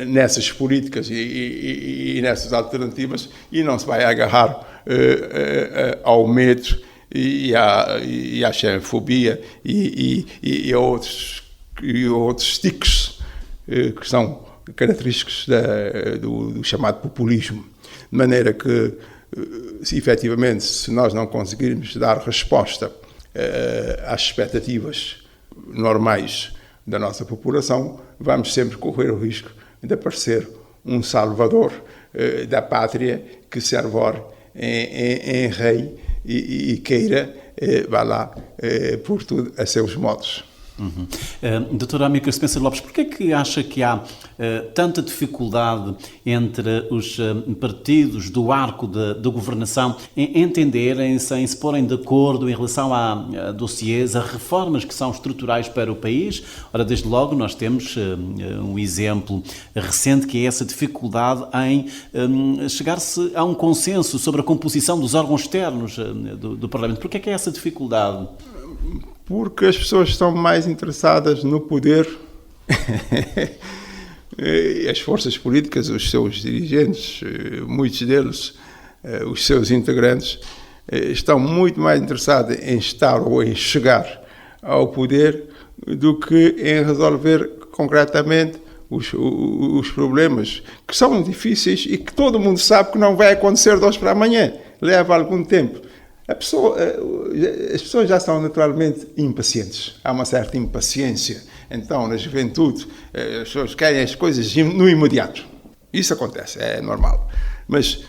nessas políticas e nessas alternativas e não se vai agarrar ao medo e à xenofobia e a outros tiques que são característicos do chamado populismo. De maneira que, efetivamente, se nós não conseguirmos dar resposta às expectativas normais da nossa população, vamos sempre correr o risco de aparecer um salvador da pátria que se arvore em rei e queira, vá lá, por tudo a seus modos. Doutora Amílcar Spencer Lopes, porquê é que acha que há tanta dificuldade entre os partidos do arco da governação em entenderem-se, em se porem de acordo em relação a dossiês, a reformas que são estruturais para o país? Ora, desde logo nós temos um exemplo recente que é essa dificuldade em chegar-se a um consenso sobre a composição dos órgãos externos do Parlamento. Porquê é que é essa dificuldade? Porque as pessoas estão mais interessadas no poder. As forças políticas, os seus dirigentes, muitos deles, os seus integrantes, estão muito mais interessados em estar ou em chegar ao poder do que em resolver concretamente os problemas que são difíceis e que todo mundo sabe que não vai acontecer de hoje para amanhã. Leva algum tempo. As pessoas já são naturalmente impacientes. Há uma certa impaciência. Então, na juventude, as pessoas querem as coisas no imediato. Isso acontece, é normal. Mas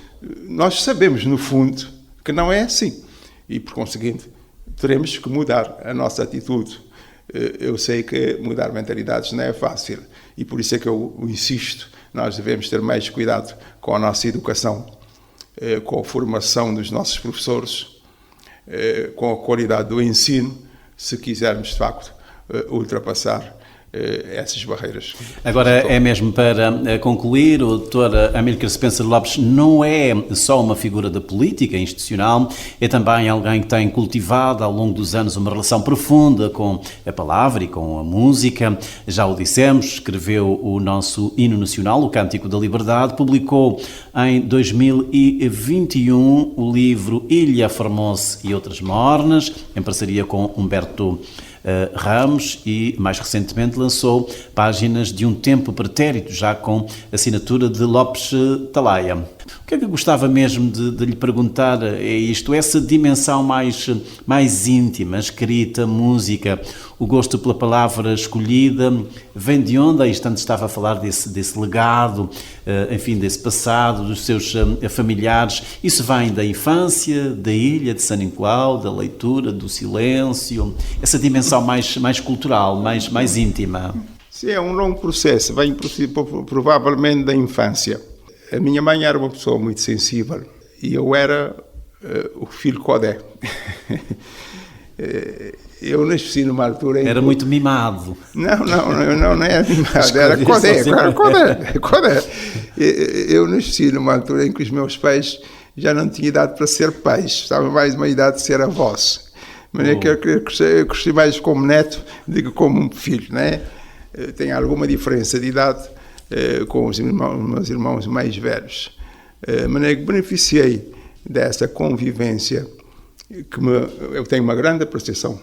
nós sabemos, no fundo, que não é assim. E, por conseguinte, teremos que mudar a nossa atitude. Eu sei que mudar mentalidades não é fácil. E por isso é que eu insisto, nós devemos ter mais cuidado com a nossa educação, com a formação dos nossos professores, com a qualidade do ensino, se quisermos, de facto, ultrapassar essas barreiras. Agora, é mesmo para concluir, o Dr. Amílcar Spencer Lopes não é só uma figura da política institucional, é também alguém que tem cultivado ao longo dos anos uma relação profunda com a palavra e com a música. Já o dissemos, escreveu o nosso hino nacional, o Cântico da Liberdade, publicou em 2021 o livro Ilha Formosa e Outras Mornas, em parceria com Humberto Ramos, e mais recentemente lançou Páginas de um Tempo Pretérito, já com assinatura de Lopes Talaia. O que é que eu gostava mesmo de lhe perguntar é isto, essa dimensão mais íntima, escrita, música, o gosto pela palavra escolhida, vem de onde? Aí antes estava a falar desse legado, enfim, desse passado, dos seus familiares. Isso vem da infância, da ilha de São Nicolau, da leitura, do silêncio, essa dimensão mais cultural, mais íntima. Sim, é um longo processo, vem provavelmente da infância. A minha mãe era uma pessoa muito sensível e eu era o filho codé. Eu nasci numa altura em... Era muito mimado. Não era mimado, era codé. Eu nasci numa altura em que os meus pais já não tinham idade para ser pais, estava mais uma idade de ser avós. Mas é que eu cresci mais como neto do que como filho, né? Tem alguma diferença de idade com os meus irmãos mais velhos. Mas é que beneficiei dessa convivência, eu tenho uma grande apreciação,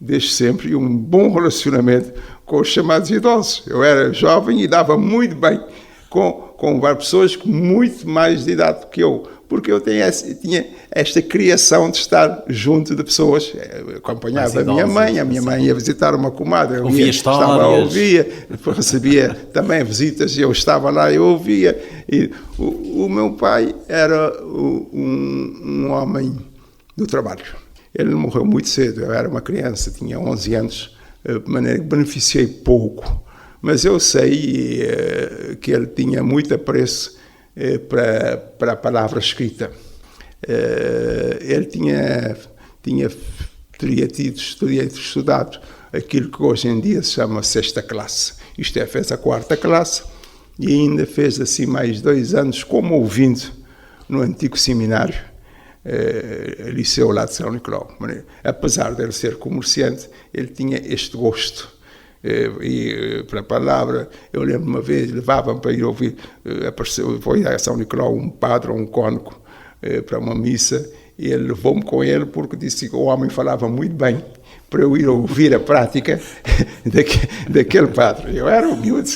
desde sempre, e um bom relacionamento com os chamados idosos. Eu era jovem e dava muito bem com várias pessoas com muito mais de idade do que eu, porque eu tinha esta criação de estar junto de pessoas. Eu acompanhava a minha mãe ia visitar uma comadre, ouvia histórias, depois recebia também visitas e eu estava lá e ouvia. E o meu pai era um homem do trabalho. Ele morreu muito cedo, eu era uma criança, tinha 11 anos, de maneira que beneficiei pouco. Mas eu sei que ele tinha muito apreço para a palavra escrita. Ele teria estudado aquilo que hoje em dia se chama sexta classe. Isto é, fez a quarta classe e ainda fez assim mais 2 anos como ouvinte no antigo seminário, liceu lá de São Nicolau. Apesar de ele ser comerciante, ele tinha este gosto. E para a palavra, eu lembro uma vez, levavam para ir ouvir, foi a São Nicolau um padre ou um cônego para uma missa, e ele levou-me com ele porque disse que o homem falava muito bem, para eu ir ouvir a prática daquele padre. Eu era um miúdo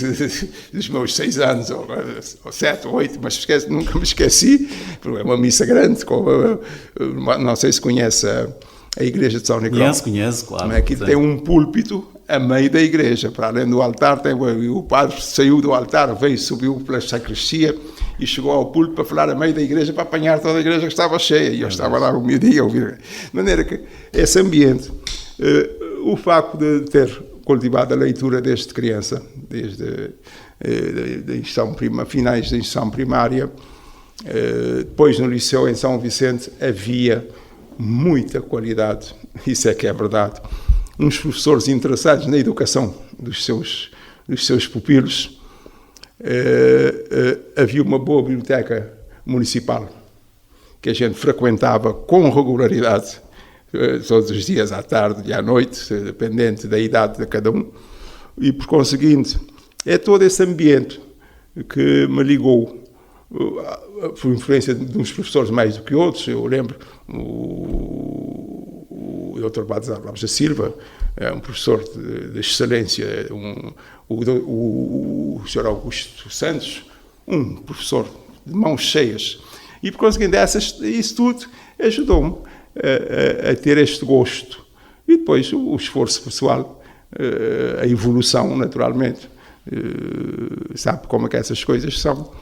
dos meus 6 anos, ou 7 ou 8, mas nunca me esqueci, porque é uma missa grande, não sei se conhece a igreja de São Nicolau. Conheço, claro. Aqui tem um púlpito a meio da igreja, para além do altar, o padre saiu do altar, subiu pela sacristia e chegou ao púlpito para falar a meio da igreja, para apanhar toda a igreja que estava cheia, e eu estava lá humilde a ouvir. De maneira que esse ambiente, o facto de ter cultivado a leitura desde criança, desde finais da instrução primária. Depois, no Liceu em São Vicente, havia muita qualidade, isso é que é verdade. Uns professores interessados na educação dos seus pupilos. Havia uma boa biblioteca municipal que a gente frequentava com regularidade, todos os dias, à tarde e à noite, dependente da idade de cada um, e por conseguinte, é todo esse ambiente que me ligou, por influência de uns professores mais do que outros. Eu lembro o Dr. Baldassar Lopes da Silva, é um professor de excelência, o Sr. Augusto Santos, um professor de mãos cheias, e por conseguinte, isso tudo ajudou-me a ter este gosto. E depois o esforço pessoal, a evolução, naturalmente. Sabe como é que essas coisas são?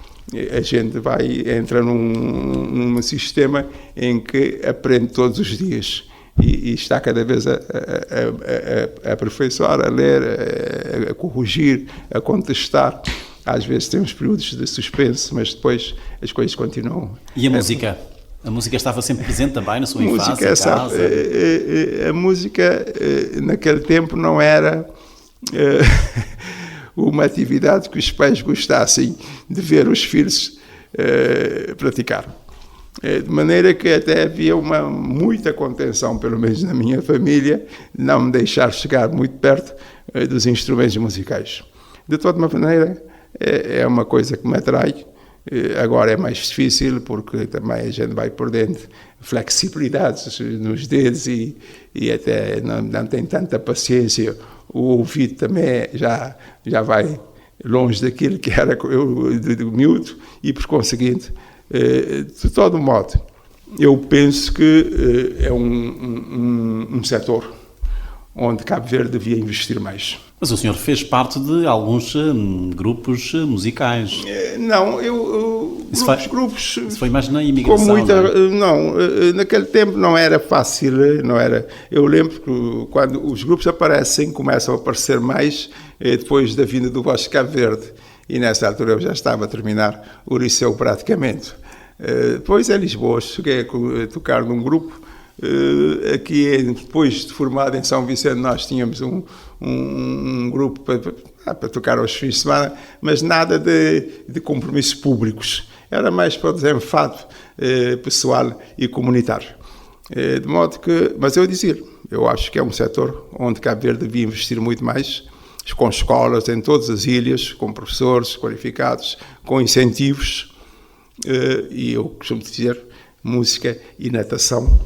A gente entra num sistema em que aprende todos os dias e está cada vez a aperfeiçoar, a ler, a corrigir, a contestar. Às vezes tem uns períodos de suspense, mas depois as coisas continuam. E a música? A música estava sempre presente também na sua infância, em casa? A música, naquele tempo, não era uma atividade que os pais gostassem de ver os filhos praticar. De maneira que até havia muita contenção, pelo menos na minha família, de não me deixar chegar muito perto dos instrumentos musicais. De toda maneira, é uma coisa que me atrai. Agora é mais difícil, porque também a gente vai perdendo flexibilidades nos dedos e até não tem tanta paciência. O ouvido também já vai longe daquilo que era eu de miúdo, e por conseguinte, de todo modo, eu penso que é um setor onde Cabo Verde devia investir mais. Mas o senhor fez parte de alguns grupos musicais. Não, grupos... Isso foi mais na imigração, naquele tempo não era fácil, não era... Eu lembro que quando os grupos começam a aparecer mais depois da vinda do Vasco Cabo Verde, e nessa altura eu já estava a terminar o liceu praticamente. Depois em Lisboa cheguei a tocar num grupo. Aqui, depois de formado em São Vicente, nós tínhamos um grupo para tocar aos fins de semana, mas nada de compromissos públicos. Era mais para o desenfado pessoal e comunitário. De modo que, mas eu acho que é um setor onde Cabo Verde devia investir muito mais, com escolas em todas as ilhas, com professores qualificados, com incentivos, e eu costumo dizer, música e natação.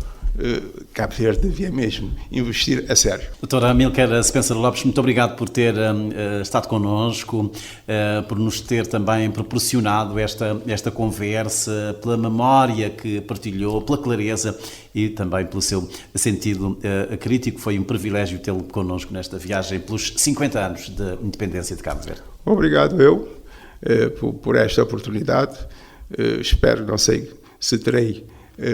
Cabo Verde devia mesmo investir a sério. Doutora Amílcar Spencer Lopes, muito obrigado por ter estado connosco, por nos ter também proporcionado esta conversa, pela memória que partilhou, pela clareza e também pelo seu sentido crítico. Foi um privilégio tê-lo connosco nesta viagem pelos 50 anos de independência de Cabo Verde. Obrigado eu por esta oportunidade. Espero, não sei se terei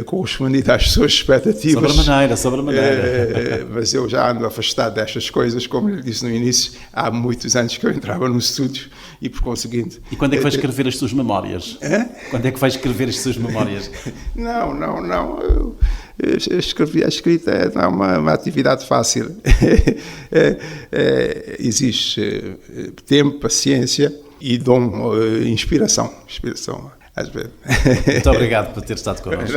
correspondido às suas expectativas. Sobre a maneira. Mas eu já ando afastado destas coisas, como lhe disse no início, há muitos anos que eu entrava no estúdio e, por conseguinte... E quando é que vai escrever as suas memórias? Quando é que vai escrever as suas memórias? Não. A escrita não é uma atividade fácil. Existe tempo, paciência e dom, inspiração às vezes. Muito obrigado por ter estado connosco.